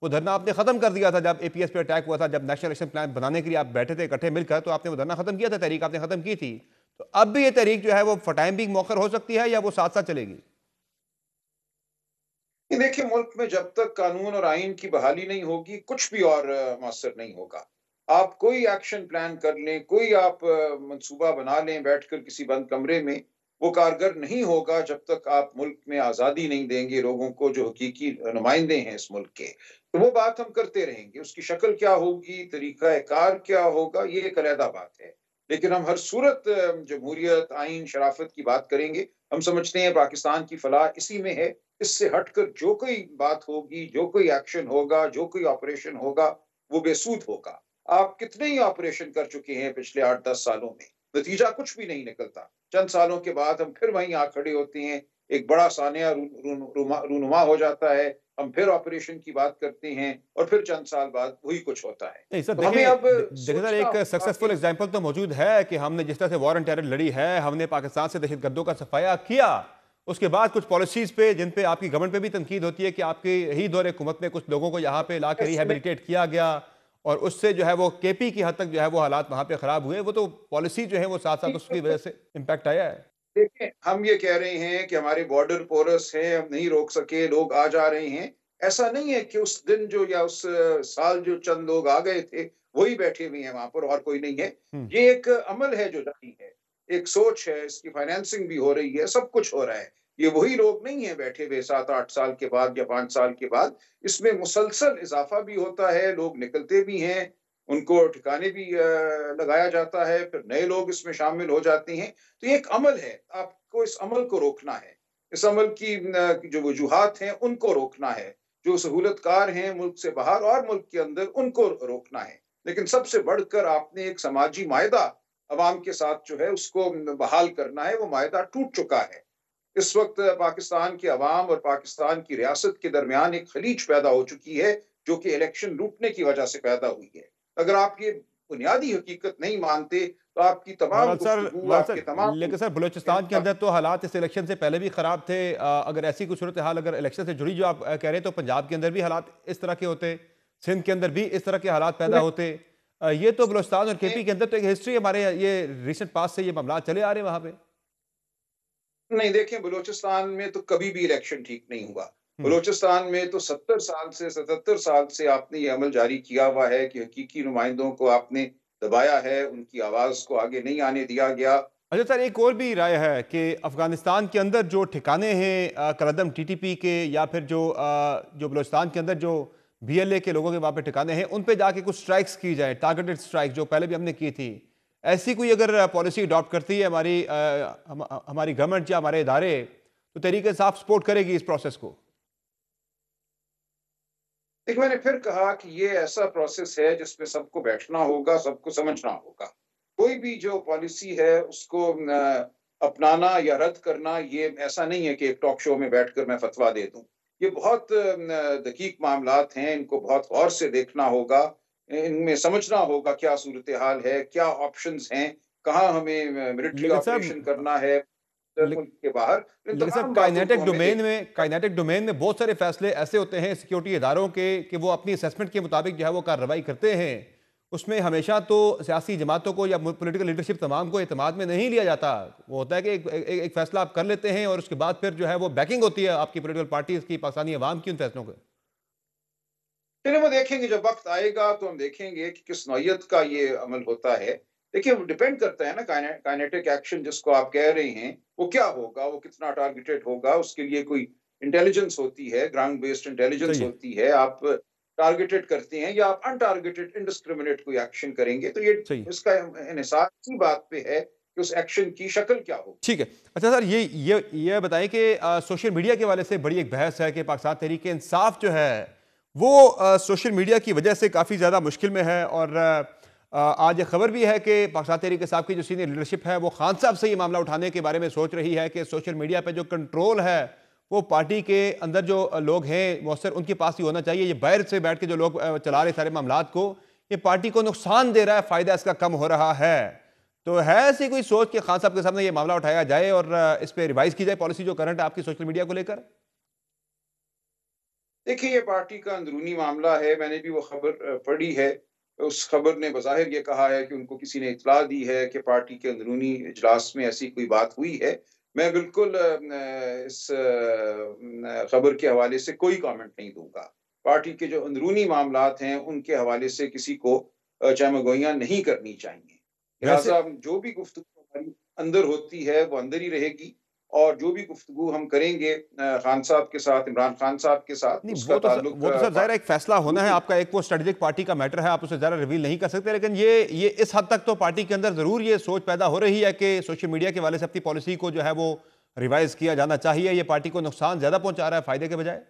वो धरना आपने ख़त्म कर दिया था जब एपीएस पे अटैक हुआ था, जब नेशनल एक्शन प्लान बनाने के लिए आप बैठे थे इकट्ठे मिलकर, तो आपने वो धरना ख़त्म किया था, तहरीक आपने ख़त्म की थी। तो अब भी ये तहरीक जो है वो फॉर टाइम बीइंग मौखर हो सकती है, या वो साथ साथ चलेगी? ये देखिए, मुल्क में जब तक कानून और आइन की बहाली नहीं होगी, कुछ भी और मौसर नहीं होगा। आप कोई एक्शन प्लान कर लें, कोई आप मंसूबा बना लें बैठकर किसी बंद कमरे में, वो कारगर नहीं होगा जब तक आप मुल्क में आज़ादी नहीं देंगे लोगों को जो हकीकी नुमाइंदे हैं इस मुल्क के। तो वो बात हम करते रहेंगे, उसकी शक्ल क्या होगी, तरीक़ा-ए-कार क्या होगा, ये एक अलहदा बात है। लेकिन हम हर सूरत जमहूरियत, आइन, शराफ़त की बात करेंगे। हम समझते हैं पाकिस्तान की फलाह इसी में है। इससे हटकर जो कोई बात होगी, जो कोई एक्शन होगा, जो कोई ऑपरेशन होगा, वो बेसूद होगा। आप कितने ही ऑपरेशन कर चुके हैं पिछले 8-10 सालों में, नतीजा कुछ भी नहीं निकलता। चंद सालों के बाद हम फिर वहीं आ खड़े होते हैं, एक बड़ा सानिया रूनुमा हो जाता है, हम फिर ऑपरेशन की बात करते हैं और फिर चंद साल बाद वही कुछ होता है। नहीं सर, तो हमें देखें अब देखिए सर, सोचना एक होगा सक्सेसफुल कि एग्जांपल तो मौजूद है कि हमने जिस तरह से वॉर एंड टेरर लड़ी है, हमने पाकिस्तान से दहशतगर्दों का सफाया किया। उसके बाद कुछ पॉलिसीज पे जिन पे आपकी गवर्नमेंट पे भी तनकीद होती है कि आपके ही दौर हुकूमत में कुछ लोगों को यहाँ पे ला के इसमें रिहेबिलिटेट किया गया और उससे जो है वो केपी की हद तक जो है वो हालात वहाँ पे खराब हुए। वो तो पॉलिसी जो है वो साथ साथ उसकी वजह से इम्पैक्ट आया है। देखिए, हम ये कह रहे हैं कि हमारे बॉर्डर पोरस हैं, हम नहीं रोक सके, लोग आ जा रहे हैं। ऐसा नहीं है कि उस दिन जो या उस साल जो चंद लोग आ गए थे, वही बैठे हुए हैं वहाँ पर और कोई नहीं है। हम्म। ये एक अमल है जो जारी है, एक सोच है, इसकी फाइनेंसिंग भी हो रही है, सब कुछ हो रहा है। ये वही लोग नहीं हैं बैठे हुए 7-8 साल के बाद या 5 साल के बाद। इसमें मुसलसल इज़ाफ़ा भी होता है, लोग निकलते भी हैं, उनको ठिकाने भी लगाया जाता है, फिर नए लोग इसमें शामिल हो जाते हैं। तो ये एक अमल है, आपको इस अमल को रोकना है। इस अमल की जो वजूहात हैं, उनको रोकना है। जो सहूलतकार हैं मुल्क से बाहर और मुल्क के अंदर, उनको रोकना है। लेकिन सबसे बढ़कर आपने एक समाजी मायदा अवाम के साथ जो है, उसको बहाल करना है। वो मायदा टूट चुका है। इस वक़्त पाकिस्तान के अवाम और पाकिस्तान की रियासत के दरमियान एक खलीज पैदा हो चुकी है, जो कि इलेक्शन लूटने की वजह से पैदा हुई है। अगर आप ये बुनियादी हकीकत नहीं मानते, तो आपकी तमाम गुफ्तगू, बहरहाल आपके सर, तमाम लेकिन सर बलूचिस्तान के अंदर तो हालात इस इलेक्शन से पहले भी खराब थे। अगर ऐसी कुछ सूरत हाल अगर इलेक्शन से जुड़ी जो आप कह रहे हैं, तो पंजाब के अंदर भी हालात इस तरह के होते, सिंध के अंदर भी इस तरह के हालात पैदा होते। ये तो बलूचिस्तान और केपी के अंदर तो एक हिस्ट्री हमारे ये रिसेंट पास से ये मामला चले आ रहे हैं वहां पे। नहीं, देखिए, बलूचिस्तान में तो कभी भी इलेक्शन ठीक नहीं हुआ। हम्म। बलूचिस्तान में तो 70 साल से 77 साल से आपने ये अमल जारी किया हुआ है कि हकीकी नुमाइंदों को आपने दबाया है, उनकी आवाज़ को आगे नहीं आने दिया गया। अच्छा सर, एक और भी राय है कि अफगानिस्तान के अंदर जो ठिकाने हैं कलदम टीटीपी के या फिर जो बलूचिस्तान के अंदर जो बीएलए के लोगों के वहाँ पे ठिकाने हैं, उन पे जाके कुछ स्ट्राइक्स की जाए, टारगेटेड स्ट्राइक जो पहले भी हमने की थी। ऐसी कोई अगर पॉलिसी अडॉप्ट करती है हमारी गवर्नमेंट या हमारे इदारे, तो तरीके साफ सपोर्ट करेगी इस प्रोसेस को। देखिए, मैंने फिर कहा कि ये ऐसा प्रोसेस है जिसमें सबको बैठना होगा, सबको समझना होगा। कोई भी जो पॉलिसी है उसको अपनाना या रद्द करना, ये ऐसा नहीं है कि एक टॉक शो में बैठकर मैं फतवा दे दूं। ये बहुत दकीक मामलात हैं, इनको बहुत गौर से देखना होगा, इनमें समझना होगा क्या सूरत हाल है, क्या ऑप्शंस हैं, कहाँ हमें मिलिट्री लेकिन ऑपरेशन सर करना है मुल्क के बाहर। इन लेकिन सर तमाम बातों को हमें देख काइनेटिक डोमेन में बहुत सारे फैसले ऐसे होते हैं सिक्योरिटी इदारों के कि वो अपनी असेसमेंट के मुताबिक जो है वो कार्रवाई करते हैं। उसमें हमेशा तो सियासी जमातों को या पॉलिटिकल लीडरशिप तमाम को एतमाद में नहीं लिया जाता। वो होता है कि एक फैसला आप कर लेते हैं और उसके बाद फिर जो है वो बैकिंग होती है आपकी पॉलिटिकल पार्टीज की, पाकिस्तानी अवाम की उन फैसलों को। चलिए, वो देखेंगे, जब वक्त आएगा तो हम देखेंगे कि किस नौयत का ये अमल होता है। देखिए, वो डिपेंड करता है ना, काइनेटिक एक्शन जिसको आप कह रहे हैं, वो क्या होगा, वो कितना टारगेटेड होगा। उसके लिए कोई इंटेलिजेंस होती है, ग्राउंड बेस्ड इंटेलिजेंस सही है। होती है। आप टारगेटेड करते हैं या आप अनटारगेटेड इनडिस्क्रिमिनेट कोई एक्शन करेंगे, तो ये सही है। इसका इन्हिसार इसी बात पे है कि उस एक्शन की शक्ल क्या होगी। ठीक है। अच्छा सर, ये बताएं कि सोशल मीडिया के हवाले से बड़ी एक बहस है कि पाकिस्तान तहरीक इंसाफ जो है वो सोशल मीडिया की वजह से काफ़ी ज़्यादा मुश्किल में है। और आज ये खबर भी है कि पाकिस्तान तहरीक इंसाफ की जो सीनियर लीडरशिप है वो खान साहब से ये मामला उठाने के बारे में सोच रही है कि सोशल मीडिया पे जो कंट्रोल है वो पार्टी के अंदर जो लोग हैं मौसर उनके पास ही होना चाहिए। ये बाहर से बैठ के जो लोग चला रहे सारे मामलात को, ये पार्टी को नुकसान दे रहा है, फ़ायदा इसका कम हो रहा है। तो है ऐसी कोई सोच कि खान साहब के सामने ये मामला उठाया जाए और इस पर रिवाइज की जाए पॉलिसी जो करंट है आपकी सोशल मीडिया को लेकर? देखिए, ये पार्टी का अंदरूनी मामला है। मैंने भी वो खबर पढ़ी है। उस खबर ने बज़ाहिर ये कहा है कि उनको किसी ने इत्तला दी है कि पार्टी के अंदरूनी इजलास में ऐसी कोई बात हुई है। मैं बिल्कुल इस खबर के हवाले से कोई कमेंट नहीं दूँगा। पार्टी के जो अंदरूनी मामलात हैं, उनके हवाले से किसी को चामागोइयाँ नहीं करनी चाहिए। वैसे लिहाज़ा जो भी गुफ्तगू हमारी अंदर होती है, वो अंदर ही रहेगी। और जो भी गुफ्तगू हम करेंगे खान साहब के साथ, इमरान खान साहब के साथ, नहीं, उसका ताल्लुक वो तो सर जाहिर है एक फैसला होना है आपका, एक वो स्ट्रेटेजिक पार्टी का मैटर है, आप उसे ज़्यादा रिवील नहीं कर सकते। लेकिन ये इस हद तक तो पार्टी के अंदर ज़रूर ये सोच पैदा हो रही है कि सोशल मीडिया के वाले से अपनी पॉलिसी को जो है वो रिवाइज किया जाना चाहिए। ये पार्टी को नुकसान ज़्यादा पहुंचा रहा है फ़ायदे के बजाय।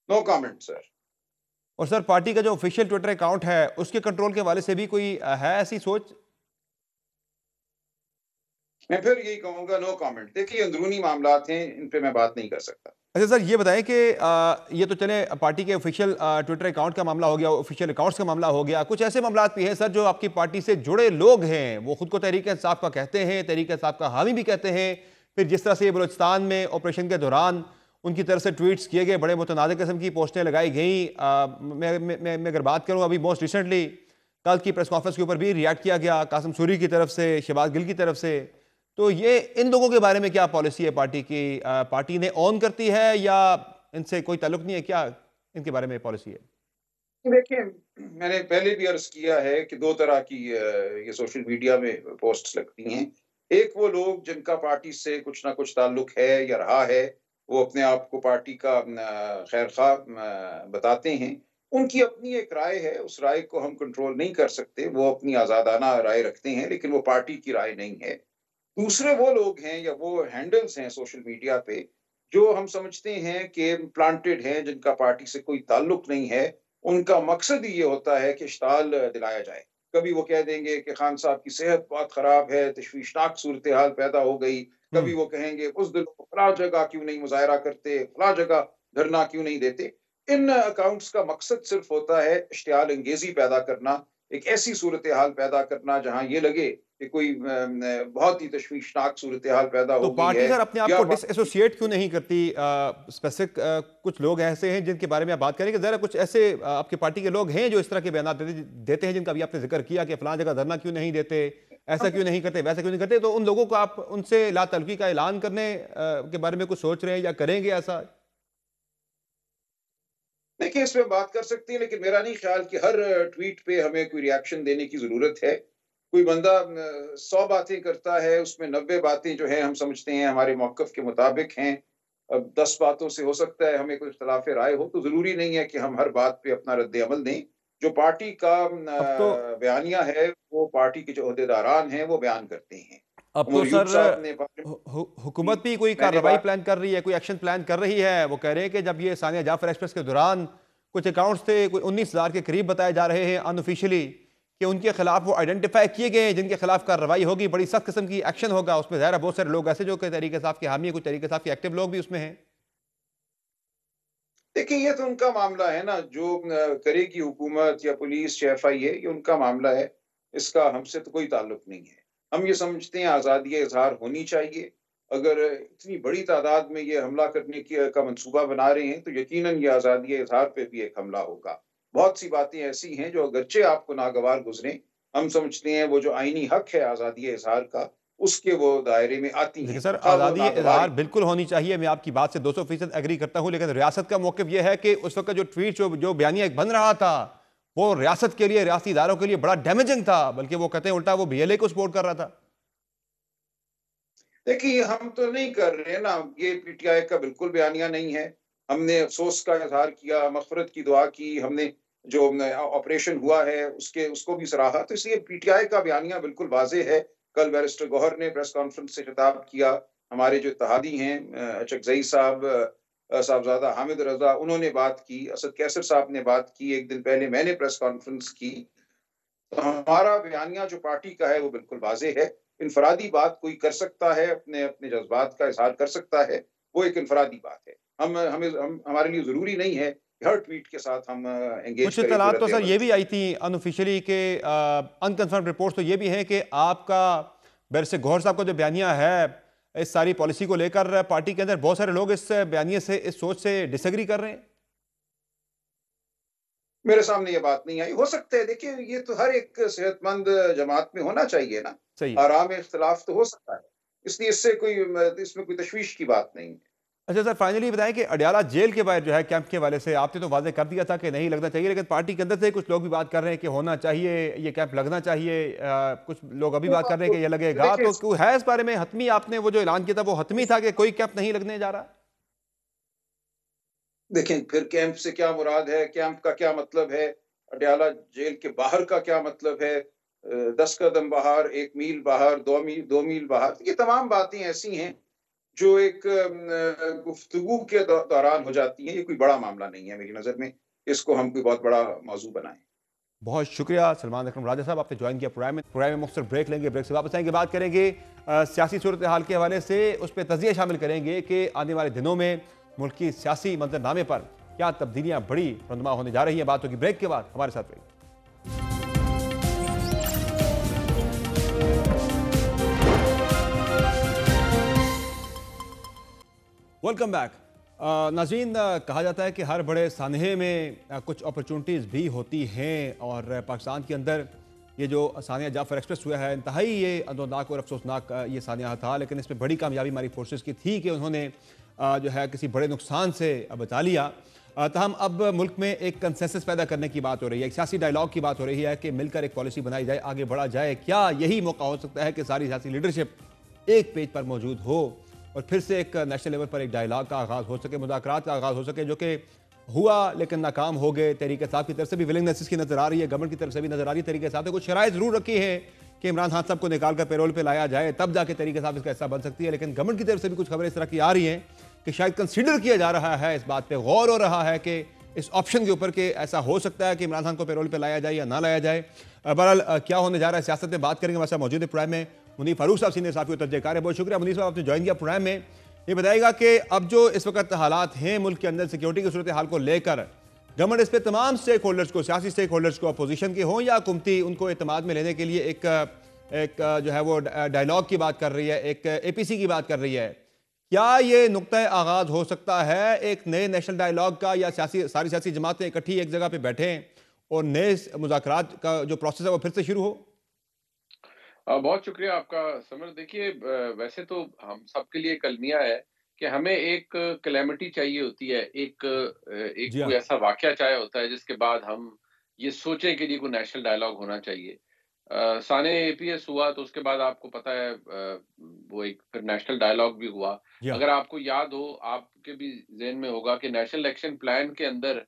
No comment sir. और सर पार्टी का जो ऑफिशियल ट्विटर अकाउंट है उसके कंट्रोल के हवाले से भी कोई है ऐसी सोच? मैं फिर यही कहूंगा, नो कमेंट। देखिए, अंदरूनी मामलात हैं, इन पे मैं बात नहीं कर सकता। अच्छा सर, ये बताएं कि ये तो चले पार्टी के ऑफिशियल ट्विटर अकाउंट का मामला हो गया, ऑफिशियल अकाउंट्स का मामला हो गया, कुछ ऐसे मामला भी हैं सर जो आपकी पार्टी से जुड़े लोग हैं, वो खुद को तहरीक इंसाफ का कहते हैं, तहरीक इंसाफ का हामी भी कहते हैं, फिर जिस तरह से बलूचिस्तान में ऑपरेशन के दौरान उनकी तरफ से ट्वीट्स किए गए, बड़े मुतनाज़ किस्म की पोस्टें लगाई गई। मैं अगर बात करूँ अभी मोस्ट रिसेंटली कल की प्रेस कॉन्फ्रेंस के ऊपर भी रिएक्ट किया गया कासिम सूरी की तरफ से, शहबाज गिल की तरफ से। तो ये इन लोगों के बारे में क्या पॉलिसी है पार्टी की? पार्टी ने ऑन करती है या इनसे कोई ताल्लुक नहीं है? क्या इनके बारे में पॉलिसी है? देखिए, मैंने पहले भी अर्ज किया है कि दो तरह की ये सोशल मीडिया में पोस्ट्स लगती हैं। एक वो लोग जिनका पार्टी से कुछ ना कुछ ताल्लुक है या रहा है, वो अपने आप को पार्टी का खैर खा बताते हैं। उनकी अपनी एक राय है, उस राय को हम कंट्रोल नहीं कर सकते। वो अपनी आज़ादाना राय रखते हैं, लेकिन वो पार्टी की राय नहीं है। दूसरे वो लोग हैं या वो हैंडल्स हैं सोशल मीडिया पे, जो हम समझते हैं कि प्लांटेड हैं, जिनका पार्टी से कोई ताल्लुक नहीं है। उनका मकसद ही ये होता है कि इश्ताल दिलाया जाए। कभी वो कह देंगे कि खान साहब की सेहत बहुत खराब है, तशवीशनाक सूरत-ए-हाल पैदा हो गई। कभी वो कहेंगे उस दिनों फलां जगह क्यों नहीं मुज़ाहरा करते, फलां जगह धरना क्यों नहीं देते। इन अकाउंट्स का मकसद सिर्फ होता है इश्तियाल अंगेज़ी पैदा करना, एक ऐसी सूरत-ए-हाल पैदा करना जहाँ ये लगे कि कोई बहुत ही तशवीशनाक सूरत-ए-हाल पैदा तो हो गई पार्टी है सर अपने आप या को डिसएसोसिएट क्यों नहीं करती? स्पेसिफिक कुछ लोग ऐसे हैं जिनके बारे में आप बात करेंगे, जरा कुछ ऐसे आपकी पार्टी के लोग हैं जो इस तरह के बयान देते हैं, जिनका भी आपने जिक्र किया कि फलां जगह धरना क्यों नहीं देते, ऐसा क्यों नहीं करते, वैसा क्यों नहीं करते, तो उन लोगों को आप उनसे लातल्लुकी का ऐलान करने के बारे में कुछ सोच रहे हैं या करेंगे ऐसा? देखिए, इस पे बात कर सकते हैं, लेकिन मेरा नहीं ख्याल कि हर ट्वीट पे हमें कोई रिएक्शन देने की ज़रूरत है। कोई बंदा 100 बातें करता है, उसमें 90 बातें जो हैं हम समझते हैं हमारे मौक़िफ़ के मुताबिक हैं। अब 10 बातों से हो सकता है हमें कोई इख्तिलाफ़ राय हो, तो ज़रूरी नहीं है कि हम हर बात पे अपना रद्द-ए-अमल दें। जो पार्टी का अब तो बयानिया है, वो पार्टी के जो ओहदेदारान हैं, वो बयान करते हैं। अब तो उमर यूब सर साहब ने हुकूमत भी कोई मैंने कार्रवाई बात प्लान कर रही है, कोई एक्शन प्लान कर रही है। वो कह रहे हैं कि जब ये सानिया जाफर एक्सप्रेस के दौरान कुछ अकाउंट्स थे, कोई 19,000 के करीब बताए जा रहे हैं अनऑफिशियली, कि उनके खिलाफ वो आइडेंटिफाई किए गए हैं, जिनके खिलाफ कार्रवाई होगी, बड़ी सख्त किस्म की एक्शन होगा। उसमें ज़ाहिर है बहुत सारे लोग ऐसे जो कि तहरीक इंसाफ के हामी है, कुछ तहरीक इंसाफ के एक्टिव लोग भी उसमें हैं। देखिए, ये तो उनका मामला है ना, जो करेगी हुकूमत या पुलिस या एफआईए, ये उनका मामला है। इसका हमसे तो कोई ताल्लुक नहीं है। हम ये समझते हैं आज़ादी इज़हार होनी चाहिए। अगर इतनी बड़ी तादाद में ये हमला करने की का मंसूबा बना रहे हैं, तो यकीनन ये आज़ादी इज़हार पे भी एक हमला होगा। बहुत सी बातें ऐसी हैं जो अगरचे आपको नागवार गुज़रें, हम समझते हैं वो जो आईनी हक है आज़ादी इज़हार का, उसके वो दायरे में आती देखिए हैं। सर, ख़्वाह वो आज़ादी नागवार इज़हार बिल्कुल होनी चाहिए, मैं आपकी बात से 200% एग्री करता हूँ, लेकिन रियासत का मौक़िफ़ ये है कि उस वक़्त जो ट्वीट जो बयानिया एक बन रहा था, वो रियासत के लिए, रियासती इदारों के लिए बड़ा डैमेजिंग था, बल्कि वो कहते हैं उल्टा वो बीएलए को सपोर्ट कर रहा था। देखिए, हम तो नहीं कर रहे हैं ना, ये पीटीआई का बिल्कुल बयानिया नहीं है। हमने अफ़सोस का इज़हार किया, मग़फ़िरत की दुआ की, हमने जो ऑपरेशन हुआ है उसको भी सराहा, तो इसलिए पीटीआई का बयानिया बिल्कुल वाज़ेह है। कल बैरिस्टर गौहर ने प्रेस कॉन्फ्रेंस से खिताब किया, हमारे जो इत्तेहादी हैं चकज़ई साहब, साहबज़ादा हामिद रज़ा, उन्होंने बात की, असद कैसर साहब ने बात की, 1 दिन पहले मैंने प्रेस कॉन्फ्रेंस की। तो हमारा बयानिया जो पार्टी का है वो बिल्कुल वाज़ेह है। इनफरादी बात कोई कर सकता है, अपने अपने जज़्बात का इज़हार कर सकता है, वो एक इनफरादी बात है। हम हमारे लिए ज़रूरी नहीं है कि हर ट्वीट के साथ हम एंगेज कुछ करें, कोई इत्तलात तो सर रद्द-ए-अमल ये दें। भी आई थी अनऑफिशियली के अनकन्फर्म रिपोर्ट्स तो ये भी हैं कि आपका बैरिस्टर गौहर साहब का जो बयानिया है इस सारी पॉलिसी को लेकर, पार्टी के अंदर बहुत सारे लोग इस बयानिए से, इस सोच से डिसएग्री कर रहे हैं। मेरे सामने ये बात नहीं आई। हो सकता है, देखिए ये तो हर एक सेहतमंद जमात में होना चाहिए ना, सही है। आराम इख्तिलाफ तो हो सकता है। इसलिए इसमें कोई तशवीश की बात नहीं है। अच्छा सर, फाइनली बताएं कि अडयाला जेल के बाहर जो है कैंप के हवाले से आपने तो वाज़ेह कर दिया था कि नहीं लगना चाहिए, लेकिन पार्टी के अंदर से कुछ लोग भी बात कर रहे हैं कि होना चाहिए, ये कैंप लगना चाहिए। कुछ लोग अभी बात कर रहे हैं कि ये लगेगा, देखिए, तो क्यों है इस बारे में हतमी? आपने वो जो ऐलान किया था वो हतमी था कि कोई कैंप नहीं लगने जा रहा? देखें, फिर कैंप से क्या मुराद है, कैंप का क्या मतलब है, अडयाला जेल के बाहर का क्या मतलब है, 10 कदम बाहर, 1 मील बाहर, 2 मील बाहर, ये तमाम बातें ऐसी हैं जो एक गुफ्तगू के दौरान हो जाती हैं। ये कोई बड़ा मामला नहीं है मेरी नज़र में। इसको हम कोई बहुत बड़ा मौजू बनाएं। बहुत शुक्रिया सलमान अकरम राजा साहब, आपने ज्वाइन किया प्रोग्राम में मुख्तसर ब्रेक लेंगे, ब्रेक से वापस आएंगे, बात करेंगे सियासी सूरत हाल के हवाले से, उस पर तजिया शामिल करेंगे कि आने वाले दिनों में मुल्क की सियासी मंजरनामे पर क्या तब्दीलियां बड़ी रनुमा होने जा रही हैं। बात होगी ब्रेक के बाद, हमारे साथ रहिए। Welcome back. नाज़रीन, कहा जाता है कि हर बड़े सानहे में कुछ अपॉर्चुनिटीज़ भी होती हैं, और पाकिस्तान के अंदर ये जो सानिया जाफर एक्सप्रेस हुआ है, इंतहाई ये अंदोनाक और अफसोसनाक ये सानिया था, लेकिन इसमें बड़ी कामयाबी हमारी फोर्सेस की थी कि उन्होंने जो है किसी बड़े नुकसान से बचा लिया। तहम अब मुल्क में एक कंसेंसस पैदा करने की बात हो रही है, एक सियासी डायलॉग की बात हो रही है कि मिलकर एक पॉलिसी बनाई जाए, आगे बढ़ा जाए। क्या यही मौका हो सकता है कि सारी सियासी लीडरशिप एक पेज पर मौजूद हो और फिर से एक नेशनल लेवल पर एक डायलॉग का आगाज़ हो सके, मुज़ाकरात का आगाज़ हो सके, जो कि हुआ लेकिन नाकाम हो गए। तहरीक इंसाफ की तरफ से भी विलिंगनेस इसकी नज़र आ रही है, गवर्नमेंट की तरफ से भी नज़र आ रही है। तहरीक इंसाफ ने कुछ शराइत ज़रूर रखी है कि इमरान खान साहब को निकाल कर पेरोल पर लाया जाए, तब जाके तहरीक इंसाफ इसका हिस्सा बन सकती है। लेकिन गवर्नमेंट की तरफ से भी कुछ खबरें इस तरह की आ रही हैं कि शायद कंसिडर किया जा रहा है, इस बात पर गौर हो रहा है कि इस ऑप्शन के ऊपर कि ऐसा हो सकता है कि इमरान खान को पेरोल पर लाया जाए या ना लाया जाए। बहरहाल क्या होने जा रहा है सियासत में बात करेंगे। हमारे साथ मौजूद है प्रोग्राम में मुनीर फारूक साहब, सीनियर साफी और तर्जकार है। बहुत शुक्रिया मुनीर साहब, आपने ज्वाइन किया प्रोग्राम में। ये बताइएगा कि अब जो इस वक्त हालात हैं मुल्क के अंदर सिक्योरिटी की सूरत हाल को लेकर, गवर्नमेंट इस पर तमाम स्टेक होल्डर्स को, सियासी स्टेक होल्डर्स को, अपोजिशन के हों या हुकूमती, उनको एतमाद में लेने के लिए एक जो है वो डायलॉग की बात कर रही है, एक APC की बात कर रही है। क्या ये नुक्ता आगाज हो सकता है एक नए नेशनल डायलॉग का, या सारी सियासी जमातें इकट्ठी एक जगह पे बैठें और नए मुज़ाकरात का जो प्रोसेस है वो फिर से शुरू हो? बहुत शुक्रिया आपका समर। देखिए, वैसे तो हम सबके लिए कलमिया है कि हमें एक कैलेमिटी चाहिए होती है, एक जी कोई हाँ। ऐसा वाकया चाहिए होता है जिसके बाद हम ये सोचें कि जी कोई नेशनल डायलॉग होना चाहिए। साने APS हुआ तो उसके बाद आपको पता है वो एक फिर नेशनल डायलॉग भी हुआ। जी हाँ। अगर आपको याद हो, आपके भी ज़हन में होगा कि नेशनल एक्शन प्लान के अंदर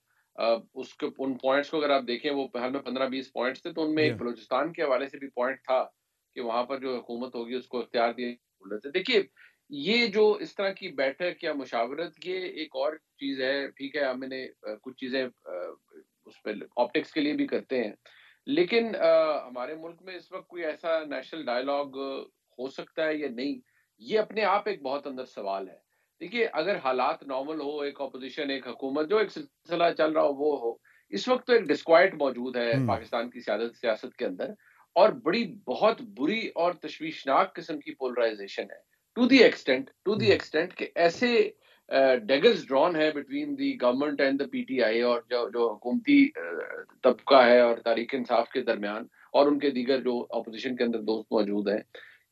उसके उन पॉइंट्स को अगर आप देखें, वो पहल में 15-20 पॉइंट्स थे, तो उनमें जी एक हाँ। बलूचिस्तान के हवाले से भी पॉइंट था कि वहाँ पर जो हुकूमत होगी उसको इख्तियार दिए बोल थे। देखिए, ये जो इस तरह की बैठक या मुशावरत, ये एक और चीज़ है। ठीक है, हमने कुछ चीज़ें उस पे ऑप्टिक्स के लिए भी करते हैं। लेकिन हमारे मुल्क में इस वक़्त कोई ऐसा नेशनल डायलॉग हो सकता है या नहीं, ये अपने आप एक बहुत अंदर सवाल है। देखिए, अगर हालात नॉर्मल हो, एक ऑपोज़िशन, एक हुकूमत, जो एक सिलसिला चल रहा हो वो हो, इस वक़्त तो एक डिस्क्वाइट मौजूद है हम्म। पाकिस्तान की सियासत के अंदर, और बहुत बुरी और तशवीशनाक किस्म की पोलराइजेशन है। To the hmm. एक्सटेंट कि ऐसे डैगर्स ड्रॉन है between the government and the PTI, और जो जो हुकूमती तबका है और तहरीक इंसाफ के दरमियान, और उनके दीगर जो अपोजिशन के अंदर दोस्त मौजूद हैं,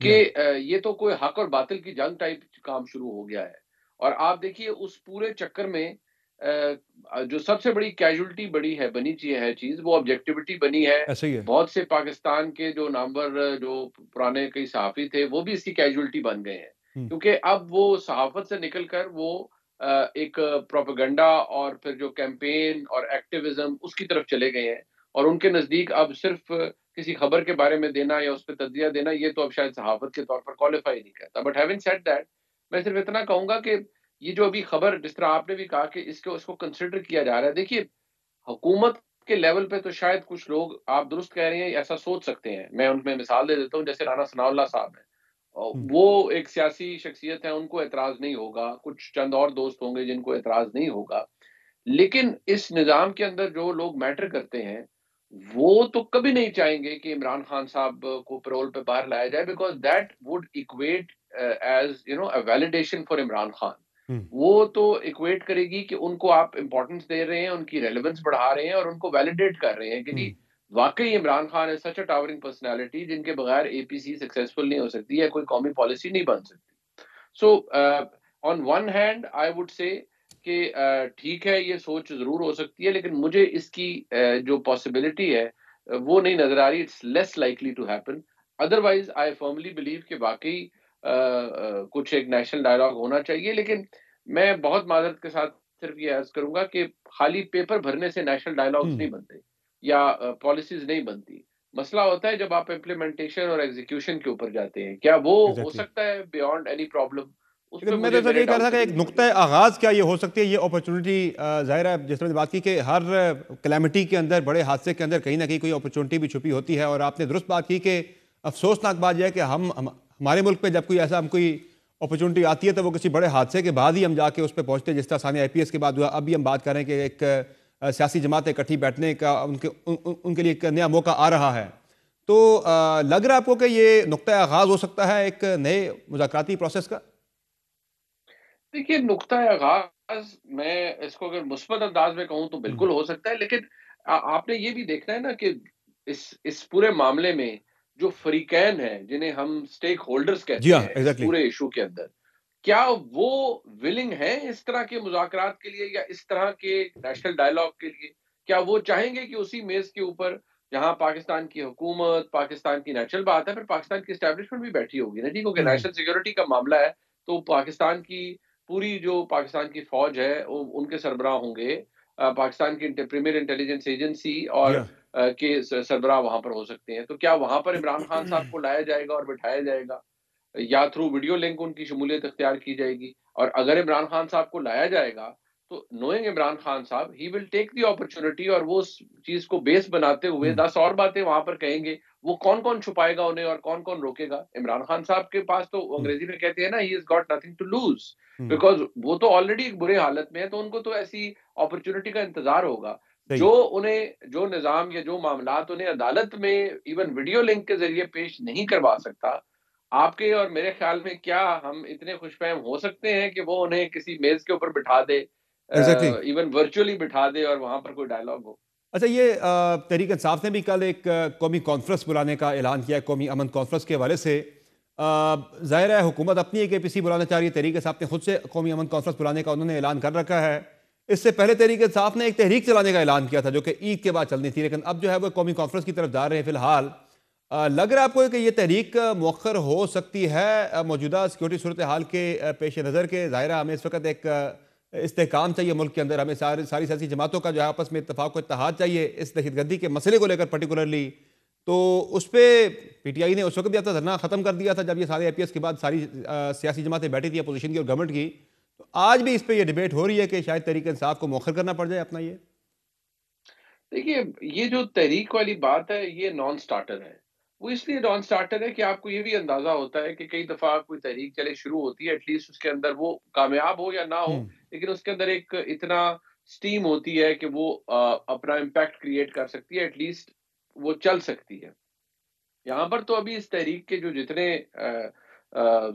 जी कि हाँ। ये तो कोई हक और बातिल की जंग टाइप काम शुरू हो गया है। और आप देखिए, उस पूरे चक्कर में जो सबसे बड़ी कैजुअल्टी बड़ी है बनी है चीज़, वो ऑब्जेक्टिविटी बनी है। ऐसा ही है। बहुत से पाकिस्तान के जो नामवर, जो पुराने कई सहाफ़ी थे, वो भी इसकी कैजुअल्टी बन गए हैं। हम्म। क्योंकि अब वो सहाफ़त से निकल कर वो एक प्रोपेगेंडा और फिर जो कैंपेन और एक्टिविज़्म, उसकी तरफ चले गए हैं। और उनके नज़दीक अब सिर्फ़ किसी खबर के बारे में देना या उस पे तज्ज़िया देना, ये तो अब शायद सहाफ़त के तौर पर क्वालिफ़ाई नहीं करता। बट हैविंग सेड दैट, मैं सिर्फ़ इतना कहूँगा कि ये जो अभी खबर, जिस तरह आपने भी कहा कि इसको कंसिडर किया जा रहा है। देखिए, हुकूमत के लेवल पे तो शायद कुछ लोग, आप दुरुस्त कह रहे हैं, ऐसा सोच सकते हैं। मैं उनमें मिसाल दे देता हूँ, जैसे राना सनाउल्लाह साहब हैं। हम्म। वो एक सियासी शख्सियत है, उनको एतराज़ नहीं होगा। कुछ चंद और दोस्त होंगे जिनको एतराज़ नहीं होगा। लेकिन इस निज़ाम के अंदर जो लोग मैटर करते हैं, वो तो कभी नहीं चाहेंगे कि इमरान खान साहब को पैरोल पे बाहर लाया जाए, because that would equate as a validation for Imran Khan. Hmm. वो तो इक्वेट करेगी कि उनको आप इम्पोर्टेंस दे रहे हैं, उनकी रेलेवेंस बढ़ा रहे हैं और उनको वैलिडेट कर रहे हैं कि जी, हम्म। वाक़ई Imran Khan is such a towering personality, जिनके बगैर APC सक्सेसफुल नहीं हो सकती है, कोई कौमी पॉलिसी नहीं बन सकती। So on one hand I would say कि ठीक है, ये सोच ज़रूर हो सकती है, लेकिन मुझे इसकी जो पॉसिबिलिटी है वो नहीं नज़र आ रही। It's less likely to happen. Otherwise I firmly believe कि वाक़ई कुछ एक नेशनल डायलॉग होना चाहिए। लेकिन मैं बहुत माज़रत के साथ सिर्फ़ ये अर्ज़ करूँगा कि खाली पेपर भरने से नेशनल डायलॉग्स नहीं हम्म। बनते, या पॉलिसीज़ नहीं बनती। मसला होता है जब आप इम्प्लीमेंटेशन और एग्ज़ीक्यूशन के ऊपर जाते हैं। क्या वो हो एग्जैक्टली। सकता है बियॉन्ड एनी प्रॉब्लम? उस पे लेकिन मैं मुझे तो सर मेरे ये कह रहा था डाउट्स कि अभी एक भी नुक्ता मौजूद हैं। आगाज़ क्या ये हो सकती है ये अपॉर्चुनिटी? ज़ाहिर है जिस तरह बात की कि हर कैलेमिटी के अंदर, बड़े हादसे के अंदर कहीं ना कहीं कोई अपॉर्चुनिटी भी छुपी होती है। और आपने दुरुस्त बात की कि अफसोसनाक बात यह है कि हमारे मुल्क में जब कोई ऐसा हम कोई अपॉर्चुनिटी आती है तो वो किसी बड़े हादसे के बाद ही हम जाके उस पर पहुँचते हैं। जिस तरह सानिया IPS के बाद हुआ, अभी हम बात कर रहे हैं कि एक सियासी जमात इकट्ठी बैठने का उनके लिए एक नया मौका आ रहा है। तो लग रहा है आपको कि ये नुक्ता आगाज़ हो सकता है एक नए मुज़ाकराती प्रोसेस का? देखिए, नुक्ता आगाज़ मैं इसको अगर मुस्बत अंदाज़ में कहूँ तो हम्म। बिल्कुल हो सकता है, लेकिन आपने ये भी देखना है ना कि इस पूरे मामले में जो फ़रीक़ैन हैं, जिन्हें हम स्टेक होल्डर्स जी कहते हाँ, हैं इस एग्जैक्टली। पूरे इश्यू के अंदर, क्या वो विलिंग हैं इस तरह के मुज़ाकरात के लिए या इस तरह के नेशनल डायलॉग के लिए? क्या वो चाहेंगे कि उसी मेज़ के ऊपर जहाँ पाकिस्तान की हुकूमत, पाकिस्तान की नेचुरल बात है, फिर पाकिस्तान की एस्टेब्लिशमेंट भी बैठी होगी ना जी, क्योंकि नेशनल सिक्योरिटी का मामला है, तो पाकिस्तान की पूरी जो पाकिस्तान की फ़ौज है, वो उनके सरबराह होंगे। पाकिस्तान की प्रीमियर इंटेलिजेंस एजेंसी जी और हाँ। के सरबराह वहाँ पर हो सकते हैं। तो क्या वहाँ पर इमरान खान साहब को लाया जाएगा और बिठाया जाएगा? या थ्रू वीडियो लिंक उनकी शमूलियत इख्तियार की जाएगी? और अगर इमरान खान साहब को लाया जाएगा, तो नोइंग इमरान खान साहब, he will take the opportunity और वो उस चीज़ को बेस बनाते हुए हम्म। 10 और बातें वहाँ पर कहेंगे। वो कौन-कौन छुपाएगा उन्हें और कौन-कौन रोकेगा? इमरान खान साहब के पास तो हम्म। अंग्रेज़ी में कहते हैं ना, he has got nothing to lose, hmm. Because वो तो ऑलरेडी एक बुरे हालत में है, तो उनको तो ऐसी अपॉर्च्युनिटी का इंतज़ार होगा। सही। जो निज़ाम या जो मामलात उन्हें अदालत में इवन वीडियो लिंक के ज़रिए पेश नहीं करवा सकता, आपके और मेरे ख्याल में क्या हम इतने खुशफ़हम हो सकते हैं कि वो उन्हें किसी मेज़ के ऊपर बिठा दे, एग्जैक्टली। इवन वर्चुअली बिठा दे और वहाँ पर कोई डायलॉग हो? अच्छा, ये तहरीक इंसाफ ने भी कल एक कौमी कॉन्फ्रेंस बुलाने का ऐलान किया है, कौमी अमन कॉन्फ्रेंस के हवाले से। ज़ाहिर है हुकूमत अपनी एक APC बुलाना चाह रही है, तहरीक इंसाफ ने खुद से कौमी अमन कॉन्फ्रेंस बुलाने का उन्होंने ऐलान कर रखा है। इससे पहले तहरीक इंसाफ ने एक तहरीक चलाने का ऐलान किया था जो कि ईद के बाद चलनी थी, लेकिन अब जो है वो कौमी कॉन्फ्रेंस की तरफ जा रहे हैं फिलहाल। लग रहा है आपको कि ये तहरीक मौखर हो सकती है मौजूदा सिक्योरिटी सूरत हाल के पेश नज़र के? ज़ाहिर है हमें इस वक्त एक इस्तेहकाम चाहिए मुल्क के अंदर, हमें सारी सारी सियासी जमातों का जो है आपस में इत्तेफाक व इत्तेहाद चाहिए इस दहशतगर्दी के मसले को लेकर पर्टिकुलरली। तो उस पर PTI ने उस वक्त भी अपना धरना ख़त्म कर दिया था जब ये सारे IPS के बाद सारी सियासी जमातें बैठी थी अपोजिशन की और गवर्नमेंट की। तो आज भी इस पर यह डिबेट हो रही है कि शायद तहरीक इंसाफ को मौखर करना पड़ जाए अपना ये। देखिए, ये जो तहरीक वाली बात है, ये नॉन स्टार्टर है। वो इसलिए नॉन स्टार्टर है कि आपको ये भी अंदाज़ा होता है कि कई दफ़ा कोई तहरीक चले शुरू होती है, एटलीस्ट उसके अंदर वो कामयाब हो या ना हो, हम्म। लेकिन उसके अंदर एक इतना स्टीम होती है कि वो अपना इम्पैक्ट क्रिएट कर सकती है, एटलीस्ट वो चल सकती है। यहाँ पर तो अभी इस तहरीक के जो जितने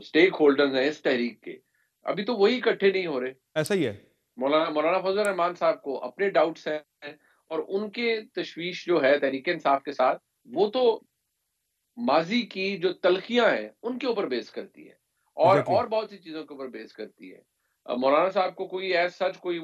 स्टेक होल्डर्स हैं इस तहरीक के, अभी तो वही इकट्ठे नहीं हो रहे। ऐसा ही है। मौलाना मौलाना फजल रहमान साहब को अपने डाउट्स हैं और उनके तशवीश जो है तहरीक इंसाफ के साथ, वो तो माजी की जो तलखियां हैं उनके ऊपर बेस करती है एग्जैक्टली। और बहुत सी चीजों के ऊपर बेस करती है। मौलाना साहब को कोई एज सच कोई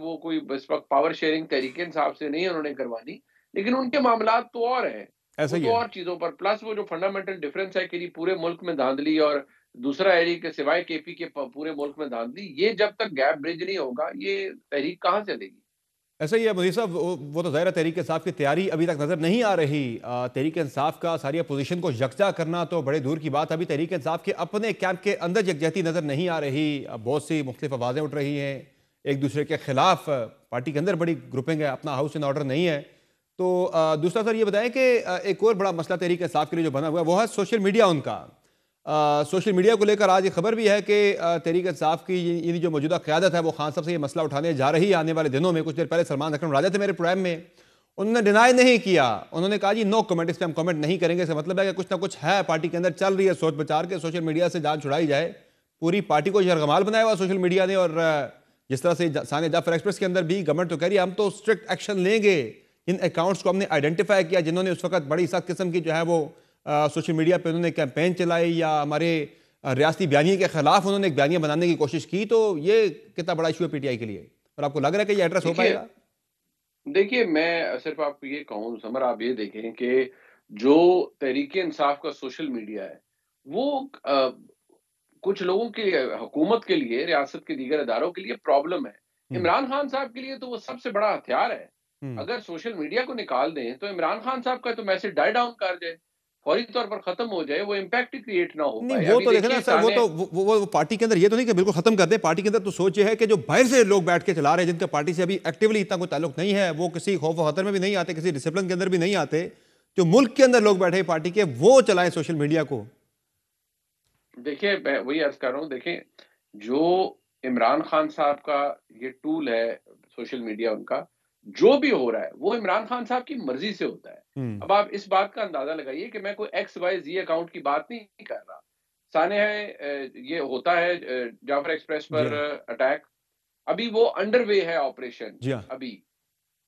इस वक्त पावर शेयरिंग तहरीक इंसाफ से नहीं उन्होंने करवानी, लेकिन उनके मामलात तो और हैं। ऐसा वो ही तो है। और चीजों पर प्लस वो जो फंडामेंटल डिफरेंस है कि पूरे मुल्क में धांधली और दूसरा एरिया के सिवाय KP के पूरे मुल्क में धांधली, ये जब तक गैप ब्रिज नहीं होगा ये तहरीक कहाँ चलेगी? ऐसा ही है मुनीर साहब। वो तो ज़ाहिर है तहरीक इंसाफ की तैयारी अभी तक नज़र नहीं आ रही। तहरीक इंसाफ का सारी अपोजिशन को यकजा करना तो बड़े दूर की बात, अभी तहरीक इंसाफ के अपने कैंप के अंदर यकजहती नज़र नहीं आ रही। बहुत सी मुख्तलिफ आवाज़ें उठ रही हैं एक दूसरे के खिलाफ। पार्टी के अंदर बड़ी ग्रुपिंग है, अपना हाउस इन ऑर्डर नहीं है। तो दूसरा सर ये बताएं कि एक और बड़ा मसला तहरीक इंसाफ के लिए जो बना हुआ है वो है सोशल मीडिया उनका। सोशल मीडिया को लेकर आज ये खबर भी है कि तहरीक इंसाफ की ये जो मौजूदा क़यादत है वो खान साहब से ये मसला उठाने जा रही है आने वाले दिनों में। कुछ देर पहले सलमान अकरम राजा थे मेरे प्रोग्राम में, उन्होंने डिनाई नहीं किया। उन्होंने कहा जी नो कमेंट, इस पर हम कमेंट नहीं करेंगे। इसका मतलब है कि कुछ ना कुछ है पार्टी के अंदर चल रही है सोच विचार के सोशल मीडिया से जान छुड़ाई जाए। पूरी पार्टी को यरगमाल बनाया हुआ सोशल मीडिया ने। और जिस तरह से सानिया जाफर एक्सप्रेस के अंदर भी गवर्नमेंट तो कह रही है हम तो स्ट्रिक्ट एक्शन लेंगे। इन अकाउंट्स को हमने आइडेंटिफाई किया जिन्होंने उस वक्त बड़ी सख्त किस्म की जो है वो सोशल मीडिया पर उन्होंने कैंपेन चलाई या हमारे रियासती बयानिए के खिलाफ उन्होंने एक बयानिया बनाने की कोशिश की। तो ये कितना बड़ा इशू है PTI के लिए, और आपको लग रहा है कि ये एड्रेस हो देखिए पाएगा? देखिए मैं सिर्फ आपको ये कहूँ समर, आप ये देखें कि जो तहरीक इंसाफ का सोशल मीडिया है वो कुछ लोगों के लिए, हुकूमत के लिए, रियासत के दीगर इदारों के लिए प्रॉब्लम है। हम्म। इमरान खान साहब के लिए तो वो सबसे बड़ा हथियार है। हम्म। अगर सोशल मीडिया को निकाल दें तो इमरान खान साहब का तो मैसेज डाई डाउन कर जाए। फौरी तौर पर खत्म हो जाए, वो इम्पैक्ट क्रिएट ना हो नहीं पाए। वो अभी तो देखे ना देखिए सर, वो तो वो पार्टी के अंदर ये तो नहीं कि बिल्कुल खत्म कर दे। पार्टी के अंदर तो सोच ये है कि जो बाहर से लोग बैठ के चला रहे हैं, जिनका पार्टी से अभी एक्टिवली इतना कोई ताल्लुक नहीं है, वो किसी खौफ व खतर में भी नहीं आते, किसी डिसिप्लिन के अंदर भी नहीं आते, जो मुल्क के अंदर लोग बैठे हैं पार्टी के, वो चलाएं सोशल मीडिया को। देखिए मैं वही अर्ज कर रहा हूँ, देखिए जो इमरान खान साहब का ये टूल है सोशल मीडिया, उनका जो भी हो रहा है वो इमरान खान साहब की मर्जी से होता है। अब आप इस बात का अंदाजा लगाइए कि मैं कोई XYZ अकाउंट की बात नहीं कर रहा। साने है ये होता है जाफर एक्सप्रेस जी पर हाँ, अटैक, अभी वो अंडरवे है ऑपरेशन जी हाँ, अभी।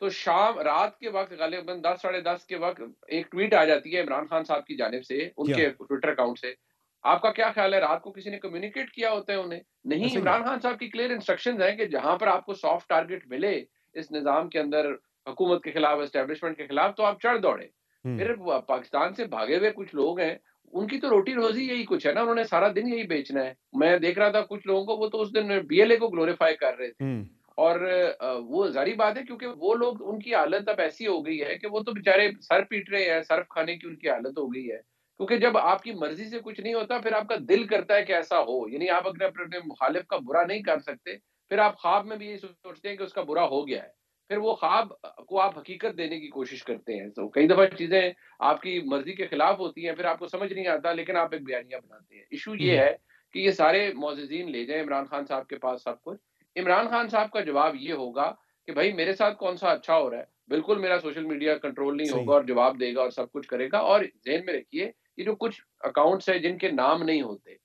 तो शाम रात के वक्त गालिबन 10 साढ़े 10 के वक्त एक ट्वीट आ जाती है इमरान खान साहब की जानिब से जी उनके हाँ, ट्विटर अकाउंट से। आपका क्या ख्याल है, रात को किसी ने कम्युनिकेट किया होता है उन्हें? नहीं, ऐसे ही है। इमरान खान साहब की क्लियर इंस्ट्रक्शंस हैं कि जहां पर आपको सॉफ्ट टारगेट मिले इस निजाम के अंदर, हुकूमत के खिलाफ, एस्टेब्लिशमेंट के खिलाफ, तो आप चढ़ दौड़े। हम्म, फिर पाकिस्तान से भागे हुए कुछ लोग हैं, उनकी तो रोटी रोजी यही कुछ है ना, उन्होंने सारा दिन यही बेचना है। मैं देख रहा था कुछ लोगों को, वो तो उस दिन BLA को ग्लोरीफाई कर रहे थे। हम्म, और वो ज़ाहिर बात है, क्योंकि वो लोग, उनकी हालत अब ऐसी हो गई है कि वो तो बेचारे सर पीट रहे हैं, सर्फ खाने की उनकी हालत हो गई है। क्योंकि जब आपकी मर्ज़ी से कुछ नहीं होता, फिर आपका दिल करता है कि ऐसा हो। यानी आप अगर अपने मुखालिफ का बुरा नहीं कर सकते, फिर आप ख्वाब में भी यही सोचते हैं कि उसका बुरा हो गया है। फिर वो ख्वाब को आप हकीकत देने की कोशिश करते हैं। तो कई दफ़ा चीज़ें आपकी मर्ज़ी के खिलाफ होती हैं, फिर आपको समझ नहीं आता, लेकिन आप एक बयानिया बनाते हैं। इश्यू ये हम्म, है कि ये सारे मुअज़्ज़िज़ीन ले जाएँ इमरान खान साहब के पास सब कुछ। इमरान खान साहब का जवाब ये होगा कि भाई मेरे साथ कौन-सा अच्छा हो रहा है। बिल्कुल मेरा सोशल मीडिया कंट्रोल नहीं सही होगा है। और जवाब देगा और सब कुछ करेगा। और ज़हन में रखिए, ये जो कुछ अकाउंट्स हैं जिनके नाम नहीं होते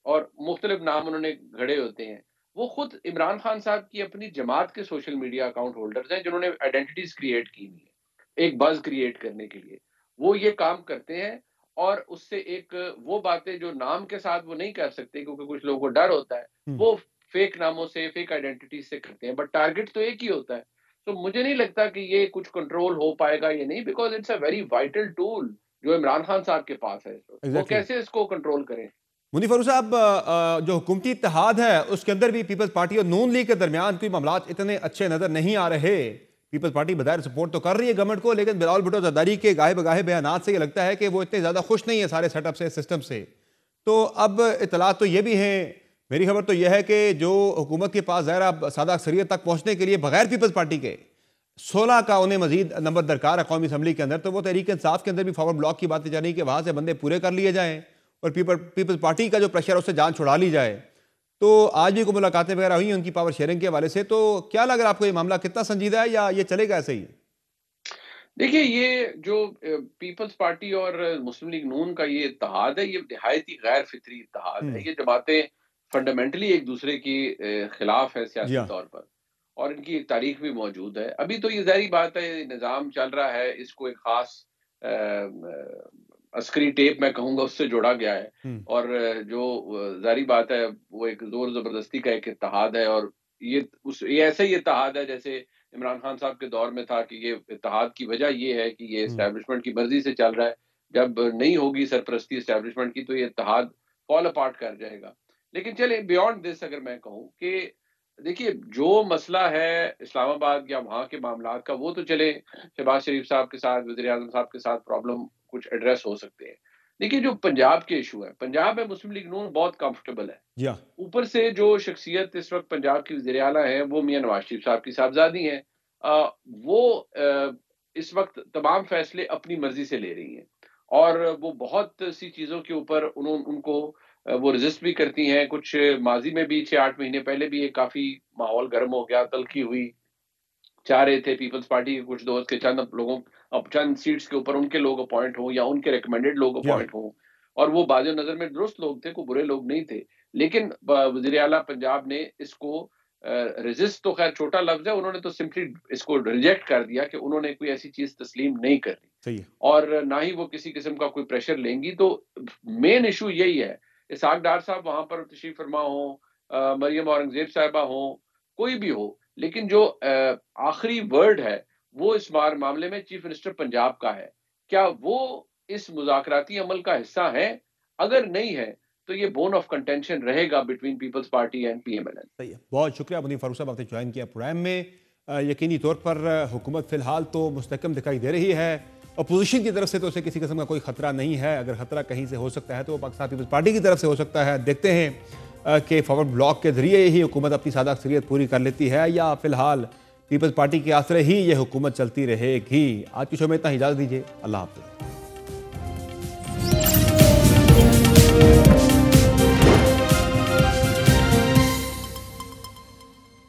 और मुख्तलिफ नाम उन्होंने गढ़े होते हैं, वो खुद इमरान खान साहब की अपनी जमात के सोशल मीडिया अकाउंट होल्डर्स हैं, जिन्होंने आइडेंटिटीज़ क्रिएट की हुई है, एक बज़ क्रिएट करने के लिए। वो ये काम करते हैं और उससे एक वो बातें जो नाम के साथ वो नहीं कर सकते, क्योंकि कुछ लोगों को डर होता है, हम्म, वो फेक नामों से, फेक आइडेंटिटीज़ से करते हैं, बट टारगेट तो एक ही होता है। तो मुझे नहीं लगता कि ये कुछ कंट्रोल हो पाएगा, ये नहीं, because it's a very vital tool जो इमरान खान साहब के पास है इस वक़्त। वो एग्जैक्टली। कैसे इसको कंट्रोल करें? मुनीर फारूक साहब, जो हुकूमती इत्तेहाद है उसके अंदर भी पीपल्स पार्टी और नून लीग के दरमियान कोई मामलात इतने अच्छे नजर नहीं आ रहे। पीपल्स पार्टी बजाय सपोर्ट तो कर रही है गवर्नमेंट को, लेकिन बिलावल भुट्टो जरदारी के गाहे बगाहे बयानात से ये लगता है कि वो इतने ज़्यादा खुश नहीं है सारे सेटअप से, सिस्टम से। तो अब इतलात तो ये भी हैं, मेरी खबर तो यह है कि जो हुकूमत के पास ज़ाहिर अब सादा अक्सरियत तक पहुँचने के लिए बगैर पीपल्स पार्टी के 16 का उन्हें मजीद नंबर दरकार है कौमी असम्बली के अंदर, तो वो तहरीक इंसाफ के अंदर भी फॉरवर्ड ब्लॉक की बातें चल रही कि वहाँ से बंदे पूरे कर लिए जाएँ और पीपल्स पार्टी का जो प्रेशर है उससे जान छुड़ा ली जाए। तो आज भी कोई मुलाकातें वगैरह हुई हैं उनकी पावर शेयरिंग के हवाले से, तो क्या लग रहा है आपको, ये मामला कितना संजीदा है या ये चलेगा ऐसे ही? देखिए, ये जो पीपल्स पार्टी और मुस्लिम लीग नून का ये इत्तेहाद है, ये निहायत ही गैर फितरी इत्तेहाद है। हम्म, ये जमातें फंडामेंटली एक दूसरे की खिलाफ है जी सियासी हाँ, तौर पर, और इनकी एक तारीख भी मौजूद है। अभी तो ये ज़ाहिर बात है, निज़ाम चल रहा है, इसको एक ख़ास अस्करी टेप मैं कहूँगा उससे जोड़ा गया है। हम्म, और जो ज़ाहिर बात है, वो एक ज़ोर ज़बरदस्ती का एक इत्तेहाद है। और ये ऐसा ही इत्तेहाद है जैसे इमरान खान साहब के दौर में था, कि ये इत्तेहाद की वजह ये है कि ये हम्म, एस्टेब्लिशमेंट की मर्ज़ी से चल रहा है। जब नहीं होगी सरपरस्ती एस्टेब्लिशमेंट की, तो ये इत्तेहाद फॉल अपार्ट कर जाएगा। लेकिन चलिए बियॉन्ड दिस अगर मैं कहूँ कि देखिए, जो मसला है इस्लामाबाद या वहाँ के मामलात का, वो तो चले शहबाज शरीफ साहब के साथ, वज़ीर-ए-आज़म साहब के साथ प्रॉब्लम कुछ एड्रेस हो सकते हैं। देखिए, जो पंजाब के इश्यू है, पंजाब में मुस्लिम लीग नून बहुत कंफर्टेबल है। जी हाँ, ऊपर से जो शख्सियत इस वक़्त पंजाब की वज़ीर आला हैं, वो मियाँ नवाज़ शरीफ साहब की साहबज़ादी हैं। वो इस वक़्त तमाम फ़ैसले अपनी मर्ज़ी से ले रही हैं और वो बहुत सी चीज़ों के ऊपर उनको वो रेज़िस्ट भी करती हैं। कुछ माज़ी में भी 6-8 महीने पहले भी ये काफ़ी माहौल गर्म हो गया, तल्ख़ी हुई। चाह रहे थे पीपल्स पार्टी के कुछ दोस्त के चंद लोगों, अब चंद सीट्स के ऊपर उनके लोग अपॉइंट हों या उनके रिकमेंडेड लोग जी हाँ, अपॉइंट हों, और वो बाज़ नज़र में दुरुस्त लोग थे, कोई बुरे लोग नहीं थे। लेकिन वज़ीर आला पंजाब ने इसको रेज़िस्ट तो ख़ैर छोटा लफ़्ज़ है, उन्होंने तो सिंपली इसको रिजेक्ट कर दिया कि उन्होंने कोई ऐसी चीज़ तस्लीम नहीं करनी सही है। और ना ही वो किसी किस्म का कोई प्रेशर लेंगी। तो मेन इश्यू यही है। इसहाक डार साहब वहाँ पर तशरीफ़ फरमा हों, मरियम औरंगज़ेब साहिबा हों, कोई भी हो, लेकिन जो आखिरी वर्ड है, वो इस मामले में चीफ मिनिस्टर पंजाब का है। क्या वो इस मुज़ाकराती अमल का हिस्सा हैं? अगर नहीं है, तो ये बोन ऑफ कंटेंशन रहेगा between Peoples Party and PML. सही है, बहुत शुक्रिया मुनीर फारूक साहब, आपने ज्वाइन किया प्रोग्राम में। यकीनी तौर पर हुकूमत फ़िलहाल तो मुस्तकम दिखाई दे रही है। अपोजिशन की तरफ से तो उसे किसी किस्म का कोई खतरा नहीं है। अगर खतरा कहीं से हो सकता है तो वो पाकिस्तान पीपल्स पार्टी की तरफ से हो सकता है। देखते हैं कि फॉरवर्ड ब्लॉक के जरिए ही हुकूमत अपनी सादा अक्सरियत पूरी कर लेती है या फिलहाल पीपल्स पार्टी के आसरे ही ये हुकूमत चलती रहेगी। आज की शो में इतना ही, इजाज़त दीजिए। अल्लाह हाफ़िज़।